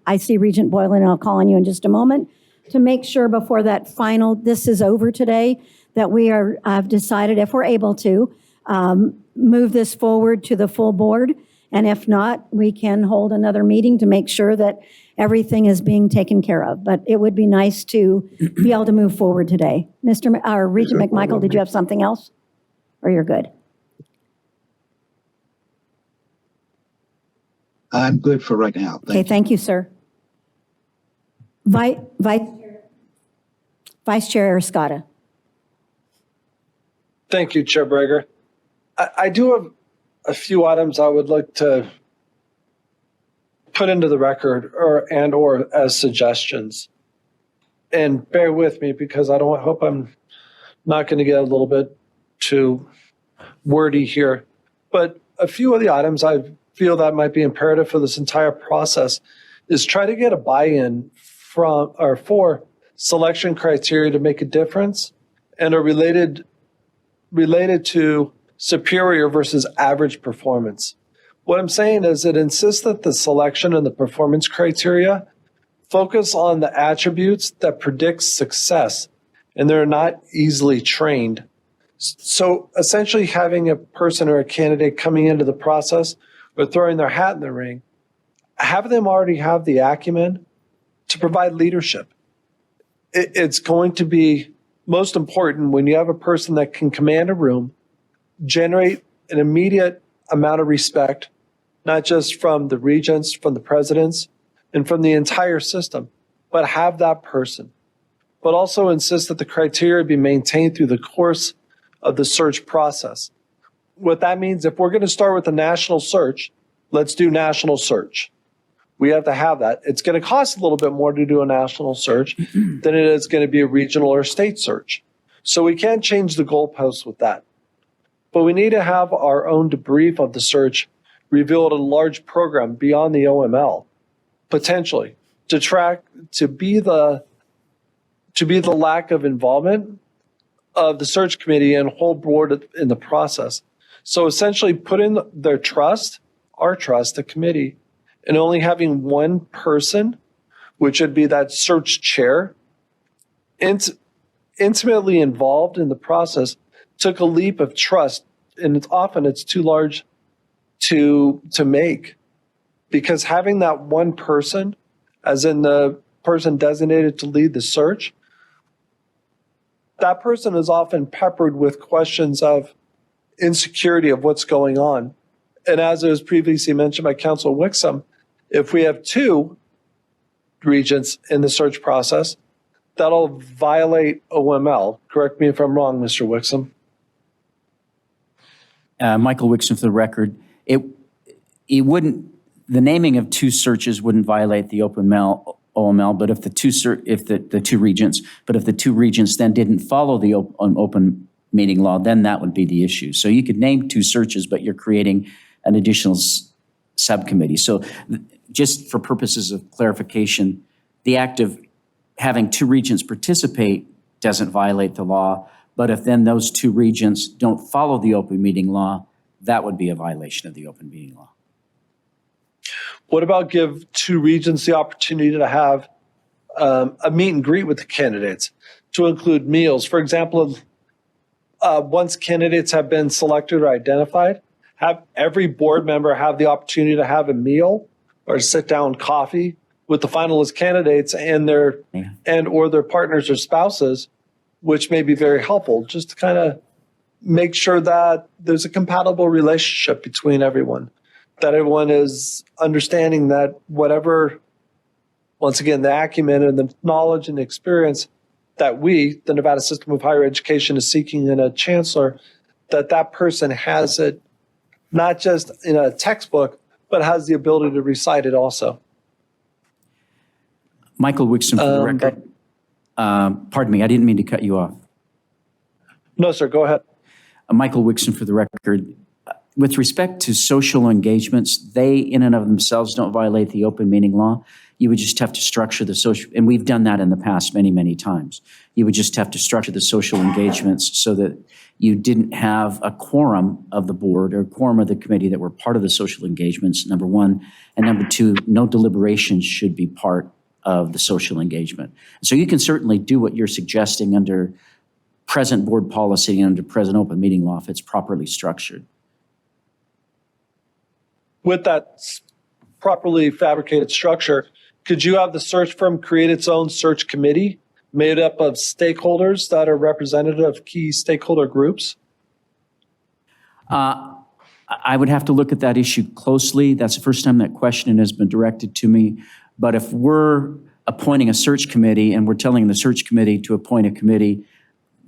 I see Regent Boylan, and I'll call on you in just a moment, to make sure before that final, this is over today, that we have decided, if we're able to, move this forward to the full board. And if not, we can hold another meeting to make sure that everything is being taken care of. But it would be nice to be able to move forward today. Regent McMichael, did you have something else? Or you're good? I'm good for right now. Okay, thank you, sir. Vice Chair Escada. Thank you, Chair Breger. I do have a few items I would like to put into the record or as suggestions. And bear with me because I hope I'm not going to get a little bit too wordy here. But a few of the items I feel that might be imperative for this entire process is try to get a buy-in for selection criteria to make a difference and are related to superior versus average performance. What I'm saying is it insists that the selection and the performance criteria focus on the attributes that predict success, and they're not easily trained. So essentially having a person or a candidate coming into the process or throwing their hat in the ring, have them already have the acumen to provide leadership. It's going to be most important when you have a person that can command a room, generate an immediate amount of respect, not just from the regents, from the presidents, and from the entire system, but have that person. But also insist that the criteria be maintained through the course of the search process. What that means, if we're going to start with a national search, let's do national search. We have to have that. It's going to cost a little bit more to do a national search than it is going to be a regional or state search. So we can't change the goalposts with that. But we need to have our own debrief of the search revealed a large program beyond the OML, potentially, to be the lack of involvement of the search committee and whole board in the process. So essentially put in their trust, our trust, the committee, and only having one person, which would be that search chair, intimately involved in the process, took a leap of trust, and it's too large to make. Because having that one person, as in the person designated to lead the search, that person is often peppered with questions of insecurity of what's going on. And as it was previously mentioned by Councilor Wixom, if we have two regents in the search process, that'll violate OML. Correct me if I'm wrong, Mr. Wixom. Michael Wixom, for the record, it wouldn't, the naming of two searches wouldn't violate the OML, but if the two regents then didn't follow the open meeting law, then that would be the issue. So you could name two searches, but you're creating an additional subcommittee. So just for purposes of clarification, the act of having two regents participate doesn't violate the law, but if then those two regents don't follow the open meeting law, that would be a violation of the open meeting law. What about give two regents the opportunity to have a meet and greet with the candidates to include meals? For example, once candidates have been selected or identified, have every board member have the opportunity to have a meal or sit down coffee with the finalist candidates and or their partners or spouses, which may be very helpful, just to kind of make sure that there's a compatible relationship between everyone, that everyone is understanding that whatever, once again, the acumen and the knowledge and the experience that we, the Nevada system of higher education, is seeking in a chancellor, that person has it not just in a textbook, but has the ability to recite it also. Michael Wixon for the record. Pardon me, I didn't mean to cut you off. No, sir, go ahead. Michael Wixon for the record. With respect to social engagements, they in and of themselves don't violate the open meeting law. You would just have to structure the social, and we've done that in the past many, many times. You would just have to structure the social engagements so that you didn't have a quorum of the board or a quorum of the committee that were part of the social engagements, number one. And number two, no deliberations should be part of the social engagement. So you can certainly do what you're suggesting under present board policy and under present open meeting law if it's properly structured. With that properly fabricated structure, could you have the search firm create its own search committee made up of stakeholders that are representative of key stakeholder groups? I would have to look at that issue closely. That's the first time that question has been directed to me. But if we're appointing a search committee and we're telling the search committee to appoint a committee,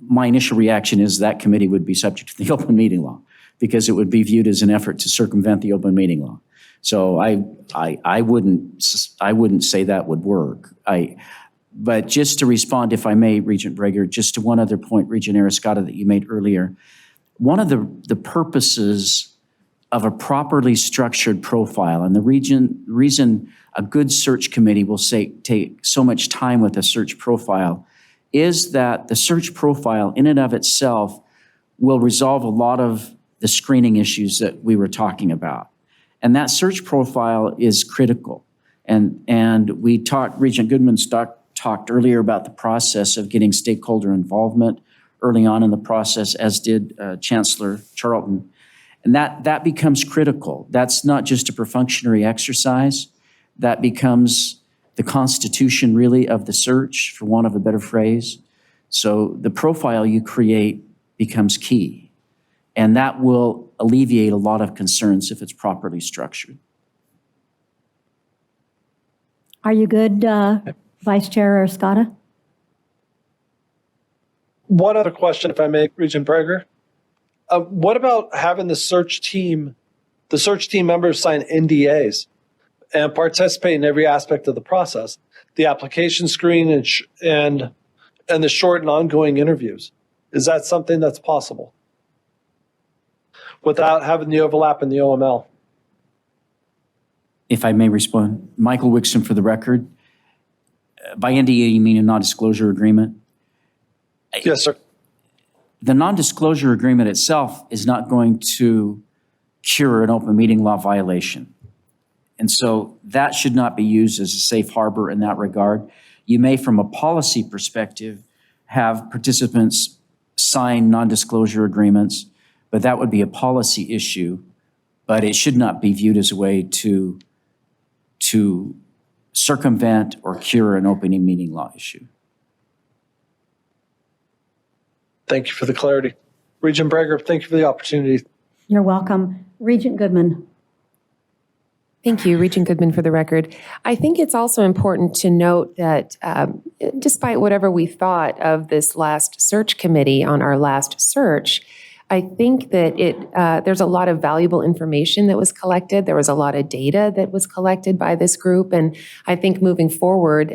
my initial reaction is that committee would be subject to the open meeting law because it would be viewed as an effort to circumvent the open meeting law. So I wouldn't say that would work. But just to respond, if I may, Regent Breger, just to one other point, Regent Arascata, that you made earlier, one of the purposes of a properly structured profile, and the reason a good search committee will take so much time with a search profile is that the search profile in and of itself will resolve a lot of the screening issues that we were talking about. And that search profile is critical. And we talked, Regent Goodman talked earlier about the process of getting stakeholder involvement early on in the process, as did Chancellor Charlton. And that becomes critical. That's not just a perfunctory exercise. That becomes the constitution, really, of the search, for want of a better phrase. So the profile you create becomes key. And that will alleviate a lot of concerns if it's properly structured. Are you good, Vice Chair Arascata? One other question, if I may, Regent Breger. What about having the search team members sign NDAs and participate in every aspect of the process, the application screen and the short and ongoing interviews? Is that something that's possible without having the overlap in the OML? If I may respond, Michael Wixon for the record. By NDA, you mean a non-disclosure agreement? Yes, sir. The non-disclosure agreement itself is not going to cure an open meeting law violation. And so that should not be used as a safe harbor in that regard. You may, from a policy perspective, have participants sign non-disclosure agreements, but that would be a policy issue, but it should not be viewed as a way to circumvent or cure an open meeting law issue. Thank you for the clarity. Regent Breger, thank you for the opportunity. You're welcome. Regent Goodman. Thank you, Regent Goodman, for the record. I think it's also important to note that despite whatever we thought of this last search committee on our last search, I think that there's a lot of valuable information that was collected. There was a lot of data that was collected by this group. And I think moving forward,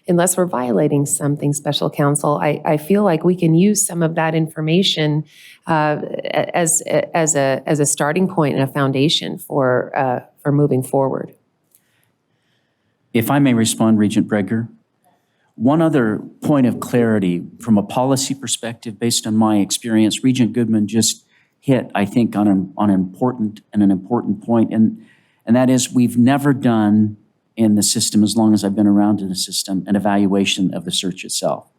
unless we're violating something, Special Counsel, I feel like we can use some of that information as a starting point and a foundation for moving forward. If I may respond, Regent Breger. One other point of clarity from a policy perspective, based on my experience, Regent Goodman just hit, I think, on an important point, and that is we've never done in the system, as long as I've been around in the system, an evaluation of the search itself.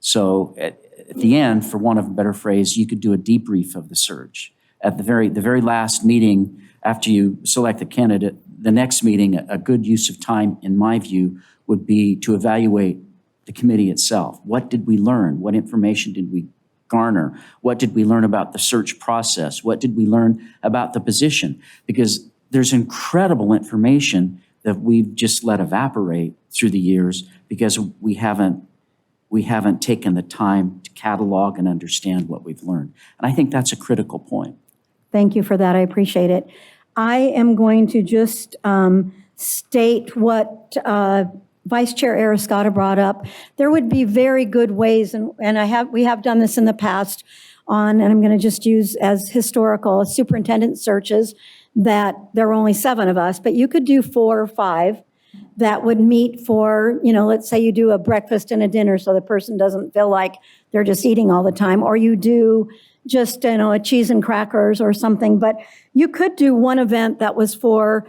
So at the end, for want of a better phrase, you could do a debrief of the search. At the very last meeting, after you select the candidate, the next meeting, a good use of time, in my view, would be to evaluate the committee itself. What did we learn? What information did we garner? What did we learn about the search process? What did we learn about the position? Because there's incredible information that we've just let evaporate through the years because we haven't taken the time to catalog and understand what we've learned. And I think that's a critical point. Thank you for that. I appreciate it. I am going to just state what Vice Chair Arascata brought up. There would be very good ways, and we have done this in the past on, and I'm going to just use as historical, superintendent searches, that there were only 7 of us, but you could do 4 or 5 that would meet for, let's say you do a breakfast and a dinner so the person doesn't feel like they're just eating all the time, or you do just, a cheese and crackers or something. But you could do one event that was for,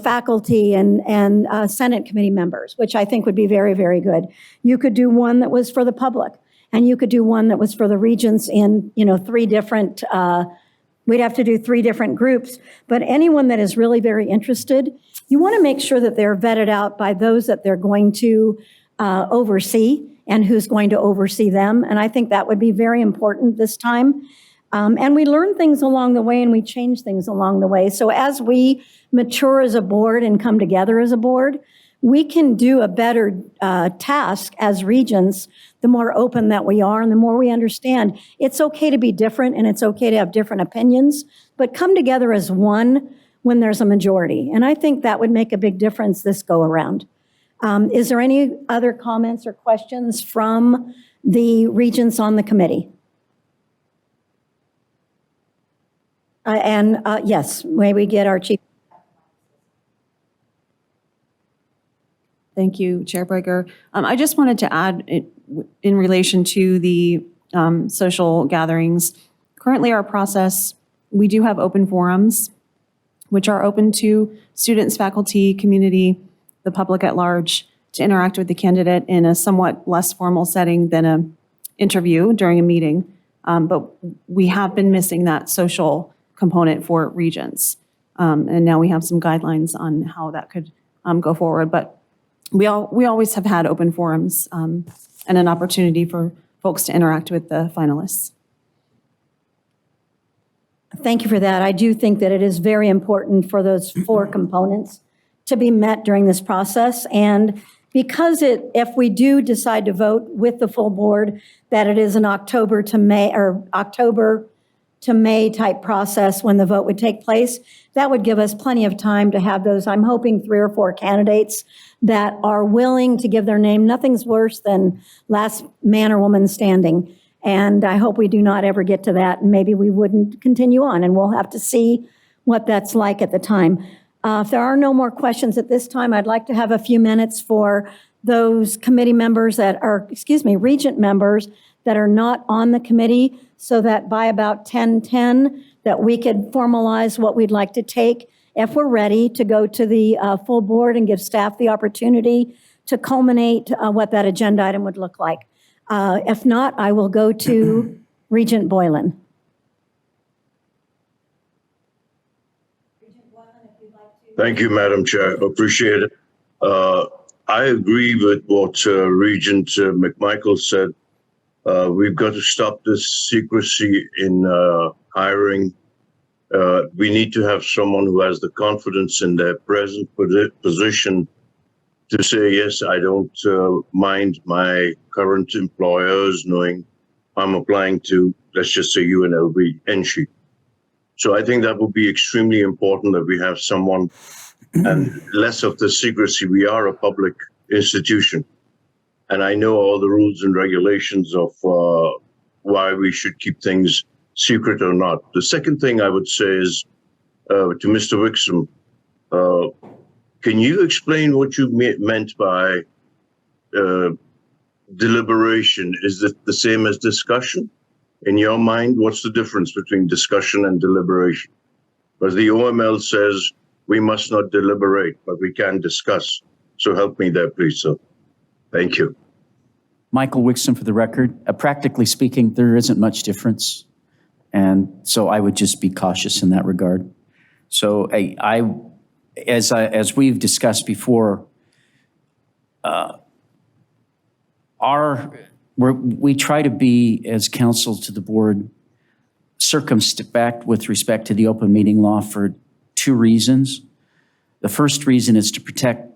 faculty and Senate committee members, which I think would be very, very good. You could do one that was for the public, and you could do one that was for the regents in, 3 different, we'd have to do 3 different groups. But anyone that is really very interested, you want to make sure that they're vetted out by those that they're going to oversee and who's going to oversee them. And I think that would be very important this time. And we learn things along the way and we change things along the way. So as we mature as a board and come together as a board, we can do a better task as regents the more open that we are and the more we understand. It's okay to be different and it's okay to have different opinions, but come together as one when there's a majority. And I think that would make a big difference this go around. Is there any other comments or questions from the regents on the committee? Yes, may we get our chief? Thank you, Chair Breaker. I just wanted to add in relation to the social gatherings. Currently, our process, we do have open forums, which are open to students, faculty, community, the public at large, to interact with the candidate in a somewhat less formal setting than an interview during a meeting. But we have been missing that social component for regents. And now we have some guidelines on how that could go forward. But we always have had open forums and an opportunity for folks to interact with the finalists. Thank you for that. I do think that it is very important for those 4 components to be met during this process. And because if we do decide to vote with the full board, that it is an October to May type process when the vote would take place, that would give us plenty of time to have those, I'm hoping 3 or 4 candidates that are willing to give their name. Nothing's worse than last man or woman standing. And I hope we do not ever get to that, and maybe we wouldn't continue on, and we'll have to see what that's like at the time. If there are no more questions at this time, I'd like to have a few minutes for those committee members that are, regent members that are not on the committee, so that by about 10:10 that we could formalize what we'd like to take if we're ready to go to the full board and give staff the opportunity to culminate what that agenda item would look like. If not, I will go to Regent Boylan. Thank you, Madam Chair. Appreciate it. I agree with what Regent McMichael said. We've got to stop this secrecy in hiring. We need to have someone who has the confidence in their present position to say, yes, I don't mind my current employers knowing I'm applying to, let's just say, UNLV, NSHE. So I think that would be extremely important that we have someone and less of the secrecy. We are a public institution. And I know all the rules and regulations of why we should keep things secret or not. The second thing I would say is to Mr. Wixom, can you explain what you meant by deliberation? Is it the same as discussion? In your mind, what's the difference between discussion and deliberation? Because the OML says we must not deliberate, but we can discuss. So help me there, please, sir. Thank you. Michael Wixom for the record. Practically speaking, there isn't much difference. And so I would just be cautious in that regard. So as we've discussed before, we try to be, as counsel to the board, circumspect with respect to the open meeting law for two reasons. The first reason is to protect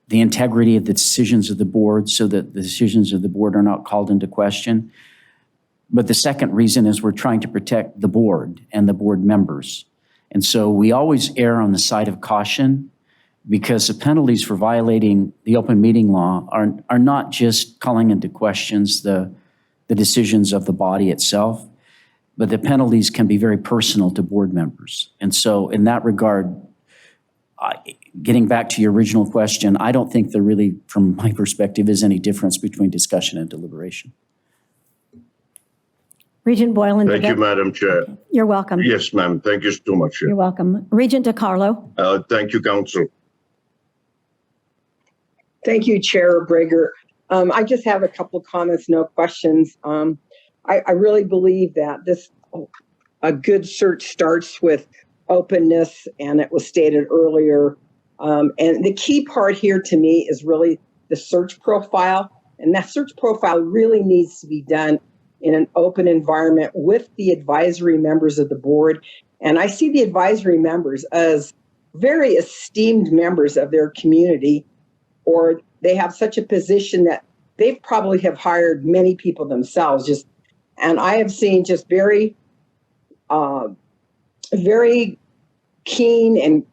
the integrity of the decisions of the board so that the decisions of the board are not called into question. But the second reason is we're trying to protect the board and the board members. And so we always err on the side of caution, because the penalties for violating the open meeting law are not just calling into questions the decisions of the body itself, but the penalties can be very personal to board members. And so in that regard, getting back to your original question, I don't think there really, from my perspective, is any difference between discussion and deliberation. Regent Boylan. Thank you, Madam Chair. You're welcome. Yes, ma'am. Thank you so much. You're welcome. Regent DiCarlo. Thank you, Council. Thank you, Chair Brager. I just have a couple of comments, no questions. I really believe that a good search starts with openness, and it was stated earlier. And the key part here to me is really the search profile. And that search profile really needs to be done in an open environment with the advisory members of the board. And I see the advisory members as very esteemed members of their community, or they have such a position that they probably have hired many people themselves. And I have seen just very, very keen and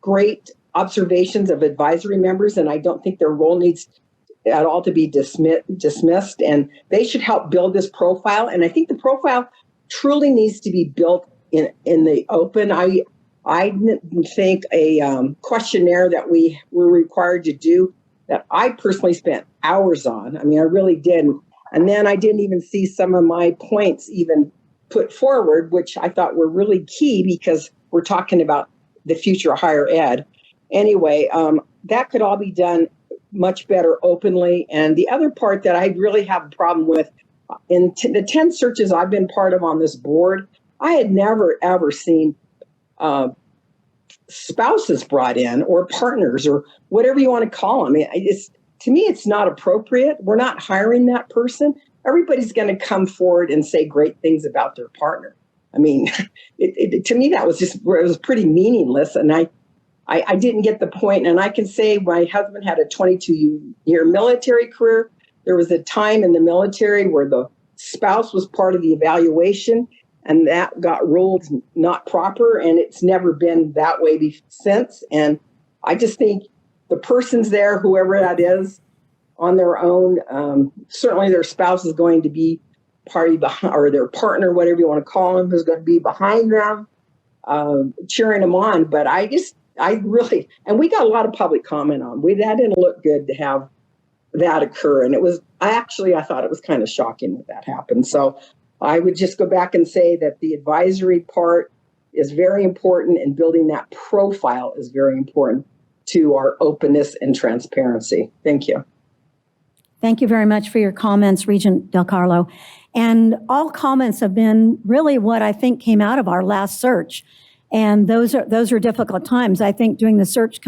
great observations of advisory members, and I don't think their role needs at all to be dismissed, and they should help build this profile. And I think the profile truly needs to be built in the open. I think a questionnaire that we were required to do that I personally spent hours on. I mean, I really did. And then I didn't even see some of my points even put forward, which I thought were really key because we're talking about the future of higher ed. Anyway, that could all be done much better openly. And the other part that I really have a problem with, in the 10 searches I've been part of on this board, I had never, ever seen spouses brought in, or partners, or whatever you want to call them. To me, it's not appropriate. We're not hiring that person. Everybody's going to come forward and say great things about their partner. I mean, to me, it was pretty meaningless. And I didn't get the point. And I can say my husband had a 22-year military career. There was a time in the military where the spouse was part of the evaluation, and that got ruled not proper, and it's never been that way since. And I just think the person's there, whoever that is, on their own. Certainly their spouse is going to be party behind, or their partner, whatever you want to call them, is going to be behind them, cheering them on. But and we got a lot of public comment on. That didn't look good to have that occur. And I thought it was kind of shocking that happened. So I would just go back and say that the advisory part is very important, and building that profile is very important to our openness and transparency. Thank you. Thank you very much for your comments, Regent DiCarlo. And all comments have been really what I think came out of our last search. And those are difficult times. I think doing the search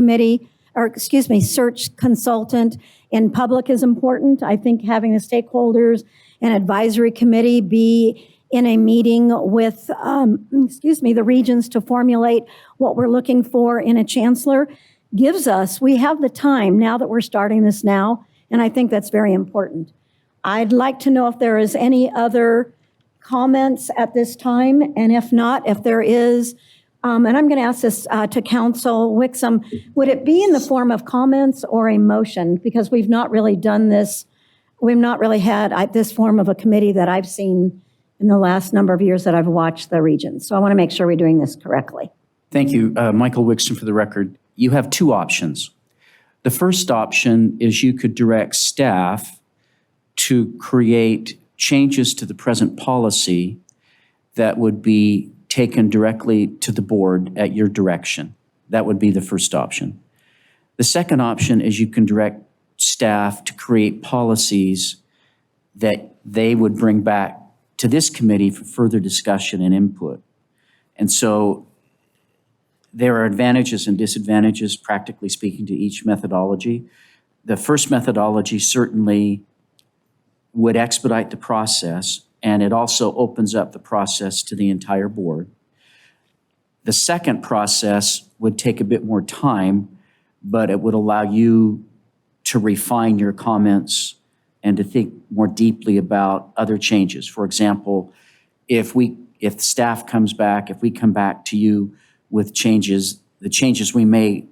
consultant in public is important. I think having the stakeholders and advisory committee be in a meeting with, the regions to formulate what we're looking for in a chancellor we have the time now that we're starting this now. And I think that's very important. I'd like to know if there is any other comments at this time. And if not, if there is, and I'm going to ask this to Council Wixom, would it be in the form of comments or a motion? Because we've not really done this. We've not really had this form of a committee that I've seen in the last number of years that I've watched the regions. So I want to make sure we're doing this correctly. Thank you. Michael Wixom for the record. You have two options. The first option is you could direct staff to create changes to the present policy that would be taken directly to the board at your direction. That would be the first option. The second option is you can direct staff to create policies that they would bring back to this committee for further discussion and input. And so there are advantages and disadvantages, practically speaking, to each methodology. The first methodology certainly would expedite the process, and it also opens up the process to the entire board. The second process would take a bit more time, but it would allow you to refine your comments and to think more deeply about other changes. For example, if staff comes back, if we come back to you with changes, the changes we may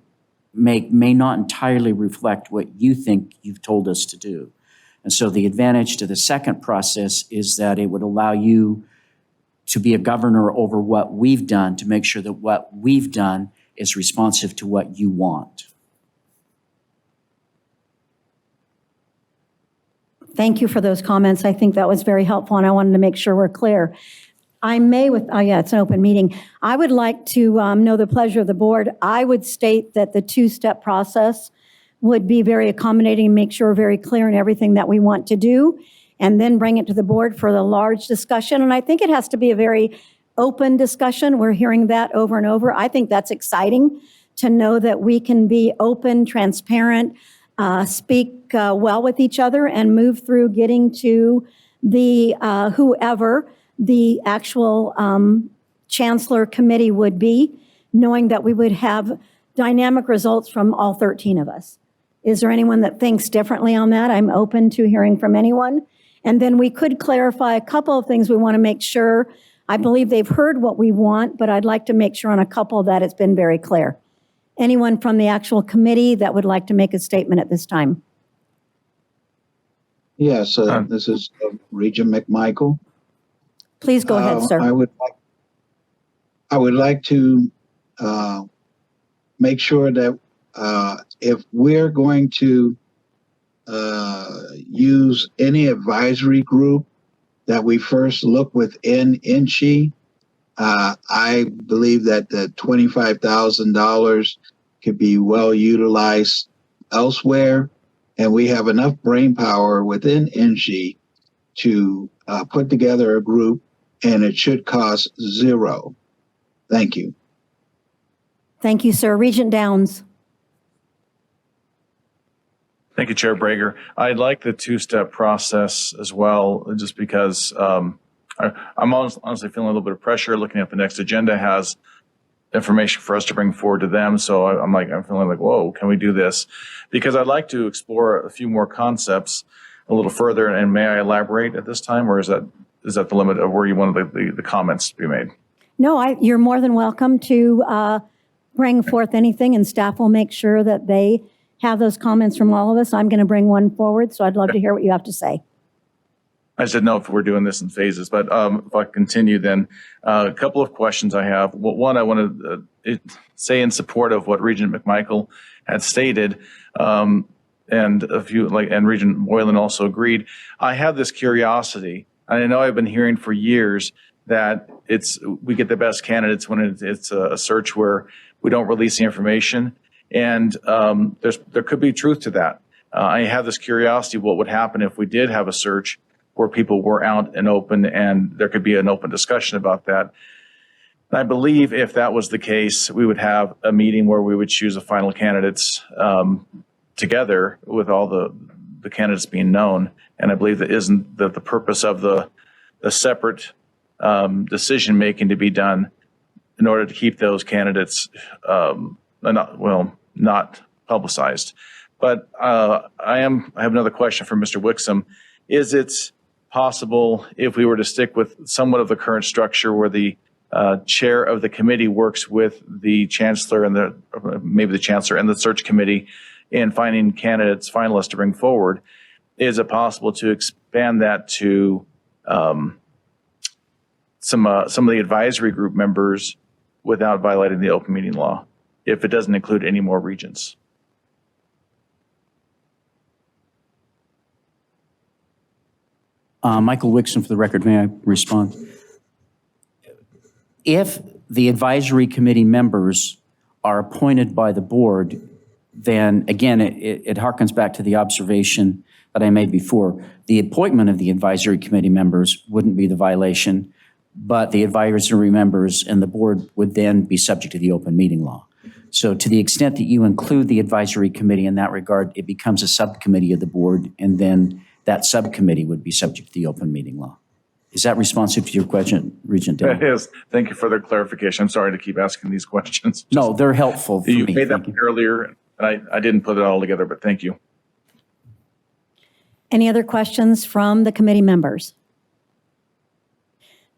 make may not entirely reflect what you think you've told us to do. And so the advantage to the second process is that it would allow you to be a governor over what we've done, to make sure that what we've done is responsive to what you want. Thank you for those comments. I think that was very helpful, and I wanted to make sure we're clear. It's an open meeting. I would like to know the pleasure of the board. I would state that the two-step process would be very accommodating and make sure we're very clear in everything that we want to do, and then bring it to the board for the large discussion. And I think it has to be a very open discussion. We're hearing that over and over. I think that's exciting to know that we can be open, transparent, speak well with each other, and move through getting to the whoever the actual Chancellor committee would be, knowing that we would have dynamic results from all 13 of us. Is there anyone that thinks differently on that? I'm open to hearing from anyone. And then we could clarify a couple of things we want to make sure. I believe they've heard what we want, but I'd like to make sure on a couple that it's been very clear. Anyone from the actual committee that would like to make a statement at this time? Yes, this is Regent McMichael. Please go ahead, sir. I would like to make sure that if we're going to use any advisory group, that we first look within NSHE. I believe that the $25,000 could be well utilized elsewhere, and we have enough brain power within NSHE to put together a group, and it should cost zero. Thank you. Thank you, sir. Regent Downs. Thank you, Chair Brager. I like the two-step process as well, just because I'm honestly feeling a little bit of pressure. Looking at the next agenda has information for us to bring forward to them. So I'm feeling like, whoa, can we do this? Because I'd like to explore a few more concepts a little further. And may I elaborate at this time, or is that the limit of where you wanted the comments to be made? No, you're more than welcome to bring forth anything, and staff will make sure that they have those comments from all of us. I'm going to bring one forward, so I'd love to hear what you have to say. I just didn't know if we're doing this in phases, but if I continue, then a couple of questions I have. One, I want to say in support of what Regent McMichael had stated, and Regent Moylan also agreed. I have this curiosity, and I know I've been hearing for years that we get the best candidates when it's a search where we don't release the information. And there could be truth to that. I have this curiosity, what would happen if we did have a search where people were out and open, and there could be an open discussion about that. And I believe if that was the case, we would have a meeting where we would choose the final candidates together with all the candidates being known. And I believe that isn't the purpose of the separate decision-making to be done in order to keep those candidates not publicized. But I have another question for Mr. Wixom. Is it possible, if we were to stick with somewhat of the current structure where the chair of the committee works with the chancellor and maybe the chancellor and the search committee in finding candidates, finalists to bring forward, is it possible to expand that to some of the advisory group members without violating the open meeting law, if it doesn't include any more regents? Michael Wixom, for the record, may I respond? If the advisory committee members are appointed by the board, then again, it harkens back to the observation that I made before. The appointment of the advisory committee members wouldn't be the violation. but the advisory members and the board would then be subject to the open meeting law. So to the extent that you include the advisory committee in that regard, it becomes a subcommittee of the board, and then that subcommittee would be subject to the open meeting law. Is that responsive to your question, Regent Dillon? It is. Thank you for the clarification. I'm sorry to keep asking these questions. No, they're helpful for You me. made that Thank you. earlier, and I didn't put it all together, but thank you. Any other questions from the committee members?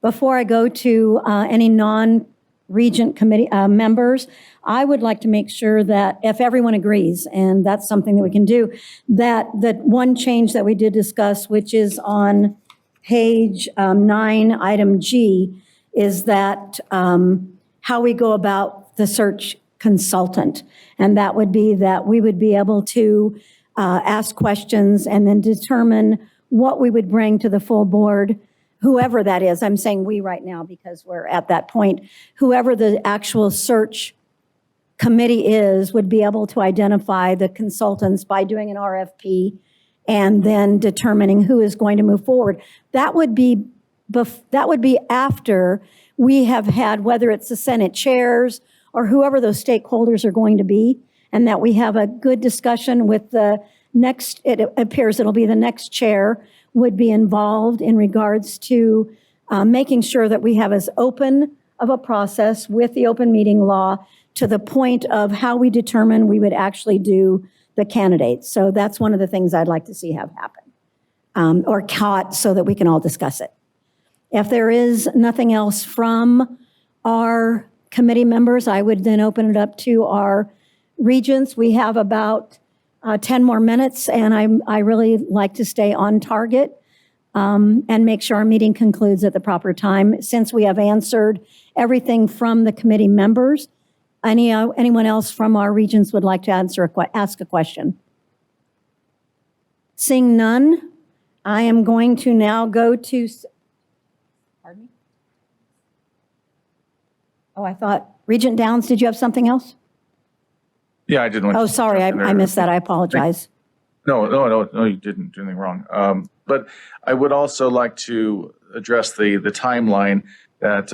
Before I go to any non-regent committee members, I would like to make sure that if everyone agrees, and that's something that we can do, that one change that we did discuss, which is on page 9, item G, is that how we go about the search consultant. And that would be that we would be able to ask questions and then determine what we would bring to the full board, whoever that is. I'm saying we right now because we're at that point. Whoever the actual search committee is would be able to identify the consultants by doing an RFP and then determining who is going to move forward. That would be after we have had, whether it's the Senate chairs or whoever those stakeholders are going to be, and that we have a good discussion with the next, it appears it'll be the next chair would be involved in regards to making sure that we have as open of a process with the open meeting law to the point of how we determine we would actually do the candidates. So that's one of the things I'd like to see have happen, or caught so that we can all discuss it. If there is nothing else from our committee members, I would then open it up to our regents. We have about 10 more minutes, and I really like to stay on target and make sure our meeting concludes at the proper time. Since we have answered everything from the committee members, anyone else from our regents would like to ask a question? Seeing none, I am going to now go to, pardon me? Oh, I thought, Regent Downs, did you have something else? Yeah, I didn't want to. Oh, sorry, I missed that. I apologize. No, you didn't do anything wrong. But I would also like to address the timeline that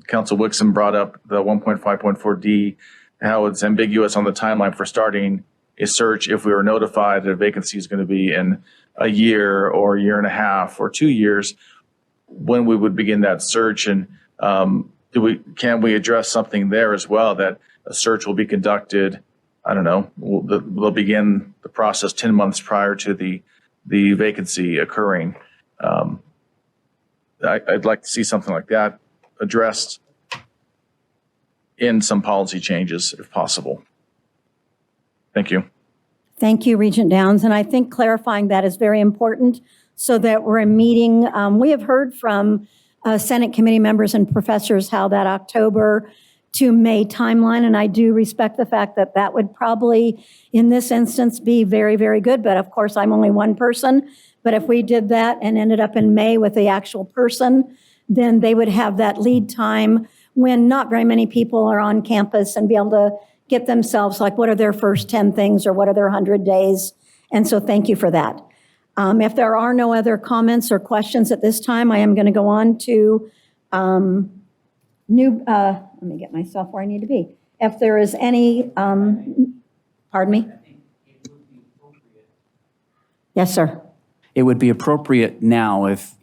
Council Wixom brought up, the 1.5.4D, how it's ambiguous on the timeline for starting a search if we were notified that a vacancy is going to be in a year or a year and a half or 2 years, when we would begin that search. And can we address something there as well, that a search will be conducted, I don't know, we'll begin the process 10 months prior to the vacancy occurring. I'd like to see something like that addressed in some policy changes if possible. Thank you. Thank you, Regent Downs. And I think clarifying that is very important so that we're meeting. We have heard from Senate committee members and professors how that October to May timeline, and I do respect the fact that that would probably, in this instance, be very, very good. But of course, I'm only one person. But if we did that and ended up in May with the actual person, then they would have that lead time when not very many people are on campus and be able to get themselves, like, what are their first 10 things or what are their 100 days? And so thank you for that. If there are no other comments or questions at this time, I am going to go on to let me get myself where I need to be. If there is any, pardon me? Yes, sir. It would be appropriate now, if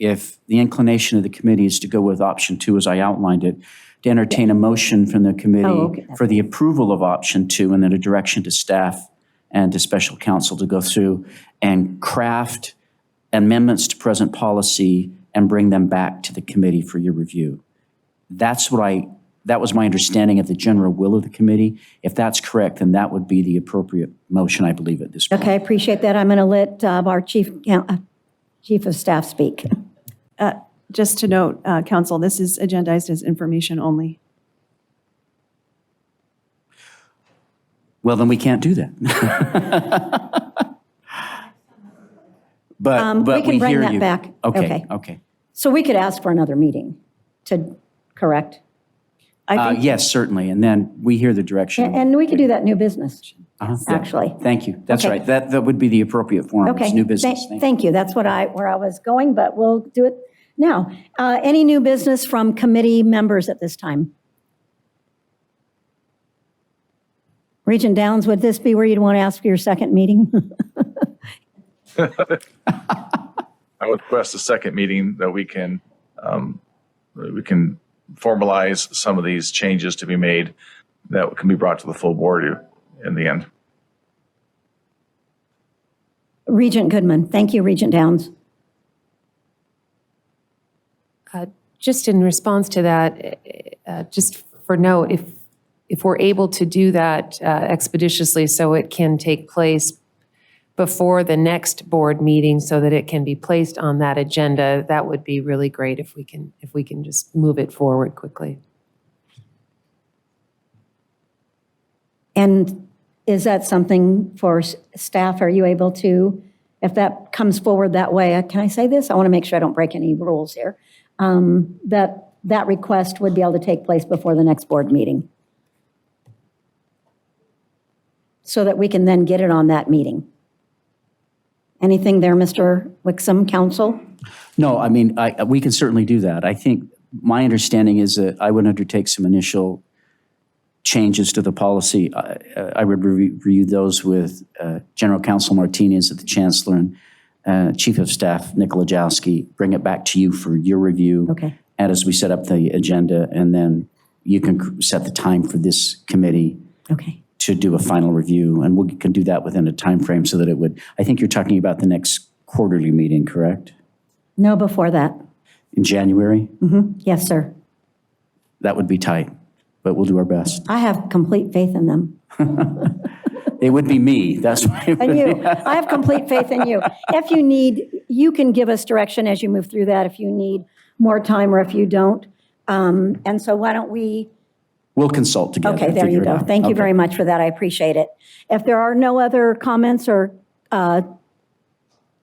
the inclination of the committee is to go with option 2 as I outlined it, to entertain a motion from the committee for the approval of option 2 and then a direction to staff and to special counsel to go through and craft amendments to present policy and bring them back to the committee for your review. That was my understanding of the general will of the committee. If that's correct, then that would be the appropriate motion, I believe, at this point. Okay, I appreciate that. I'm going to let our chief of staff speak. Just to note, Council, this is agendized as information only. Well, then we can't do that. but we can bring hear that you. back. Okay. So we could ask for another meeting to correct. Yes, certainly. And then we hear the direction. And we could do that new business, actually. Thank you. That's Okay. right. That would be the appropriate forum. Okay. It's new business. Thank you. That's where I was going, but we'll do it Now, any new business from committee members at this time? Regent Downs, would this be where you'd want to ask for your second meeting? I would request a second meeting that we can formalize some of these changes to be made that can be brought to the full board in the end. Regent Goodman. Thank you, Regent Downs. Just in response to that, just for note, if we're able to do that expeditiously so it can take place before the next board meeting so that it can be placed on that agenda, that would be really great if we can just move it forward quickly. And is that something for staff? Are you able to, if that comes forward that way, can I say this? I want to make sure I don't break any rules here. That request would be able to take place before the next board meeting, so that we can then get it on that meeting. Anything there, Mr. Wixom, counsel? No, I mean, we can certainly do that. I think my understanding is that I would undertake some initial changes to the policy. I would review those with General Counsel Martinez at the Chancellor and Chief of Staff Nick Lajowski, bring it back to you for your review. Okay. And as we set up the agenda, and then you can set the time for this committee Okay. to do a final review, and we can do that within a time frame so that it would, I think you're talking about the next quarterly meeting, correct? No, before that. In January? Yes, sir. That would be tight, but we'll do our best. I have complete faith in them. It would be me, that's why. And you, I have complete faith in you. If you need, you can give us direction as you move through that if you need more time or if you don't. And so why don't we? We'll consult together. Okay, there you go. Thank you very much for that. I appreciate it. If there are no other comments or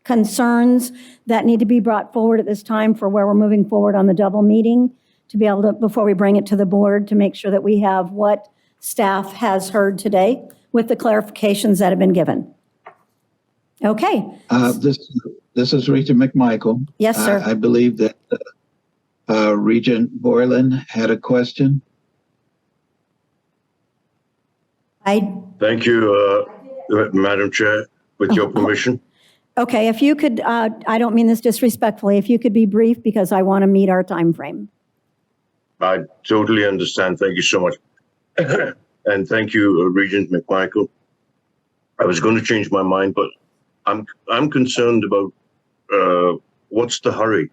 concerns that need to be brought forward at this time for where we're moving forward on the double meeting, to be able to, before we bring it to the board, to make sure that we have what staff has heard today with the clarifications that have been given. Okay. This is Regent McMichael. Yes, sir. I believe that Regent Borland had a question. Thank you, Madam Chair, with your permission. Okay, if you could, I don't mean this disrespectfully, if you could be brief because I want to meet our time frame. I totally understand. Thank you so much. And thank you, Regent McMichael. I was going to change my mind, but I'm concerned about what's the hurry?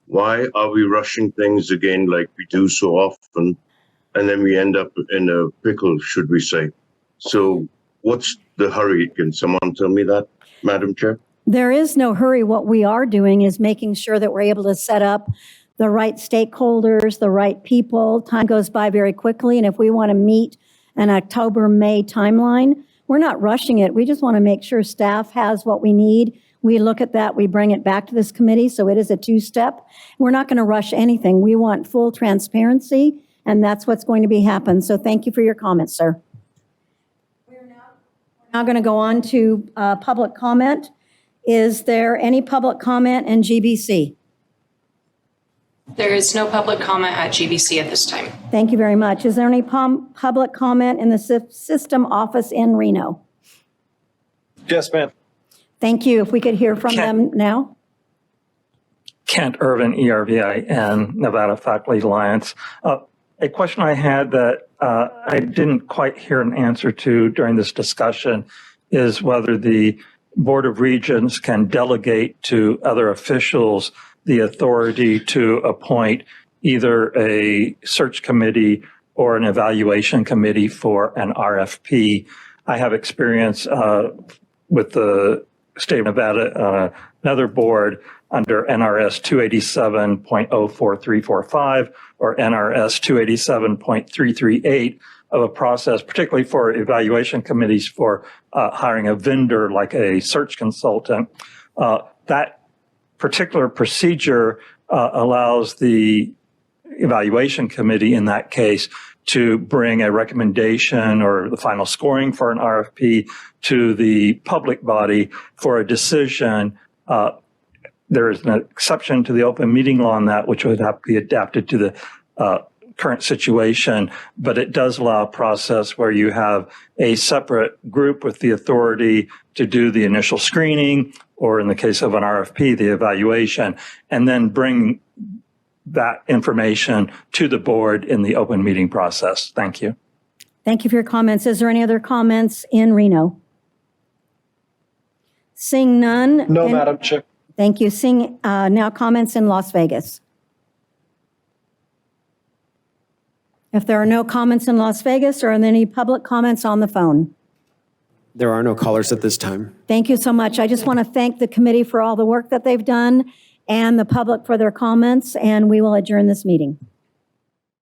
Why are we rushing things again like we do so often? And then we end up in a pickle, should we say. So what's the hurry? Can someone tell me that, Madam Chair? There is no hurry. What we are doing is making sure that we're able to set up the right stakeholders, the right people. Time goes by very quickly, and if we want to meet an October-May timeline, we're not rushing it. We just want to make sure staff has what we need. We look at that, we bring it back to this committee, so it is a two-step. We're not going to rush anything. We want full transparency, and that's what's going to be happen. So thank you for your comments, sir. We're now going to go on to public comment. Is there any public comment in GBC? There is no public comment at GBC at this time. Thank you very much. Is there any public comment in the system office in Reno? Yes, ma'am. Thank you. If we could hear from them now. Kent Irvin, ERVIN, Nevada Faculty Alliance. A question I had that I didn't quite hear an answer to during this discussion is whether the Board of Regents can delegate to other officials the authority to appoint either a search committee or an evaluation committee for an RFP. I have experience with the state of Nevada, another board under NRS 287.04345 or NRS 287.338 of a process, particularly for evaluation committees for hiring a vendor like a search consultant. That particular procedure allows the evaluation committee in that case to bring a recommendation or the final scoring for an RFP to the public body for a decision there is an exception to the open meeting law on that, which would have to be adapted to the current situation, but it does allow a process where you have a separate group with the authority to do the initial screening, or in the case of an RFP, the evaluation, and then bring that information to the board in the open meeting process. Thank you. Thank you for your comments. Is there any other comments in Reno? Seeing none. No, Madam Chair. Thank you. Seeing now comments in Las Vegas. If there are no comments in Las Vegas, are there any public comments on the phone? There are no callers at this time. Thank you so much. I just want to thank the committee for all the work that they've done and the public for their comments, and we will adjourn this meeting.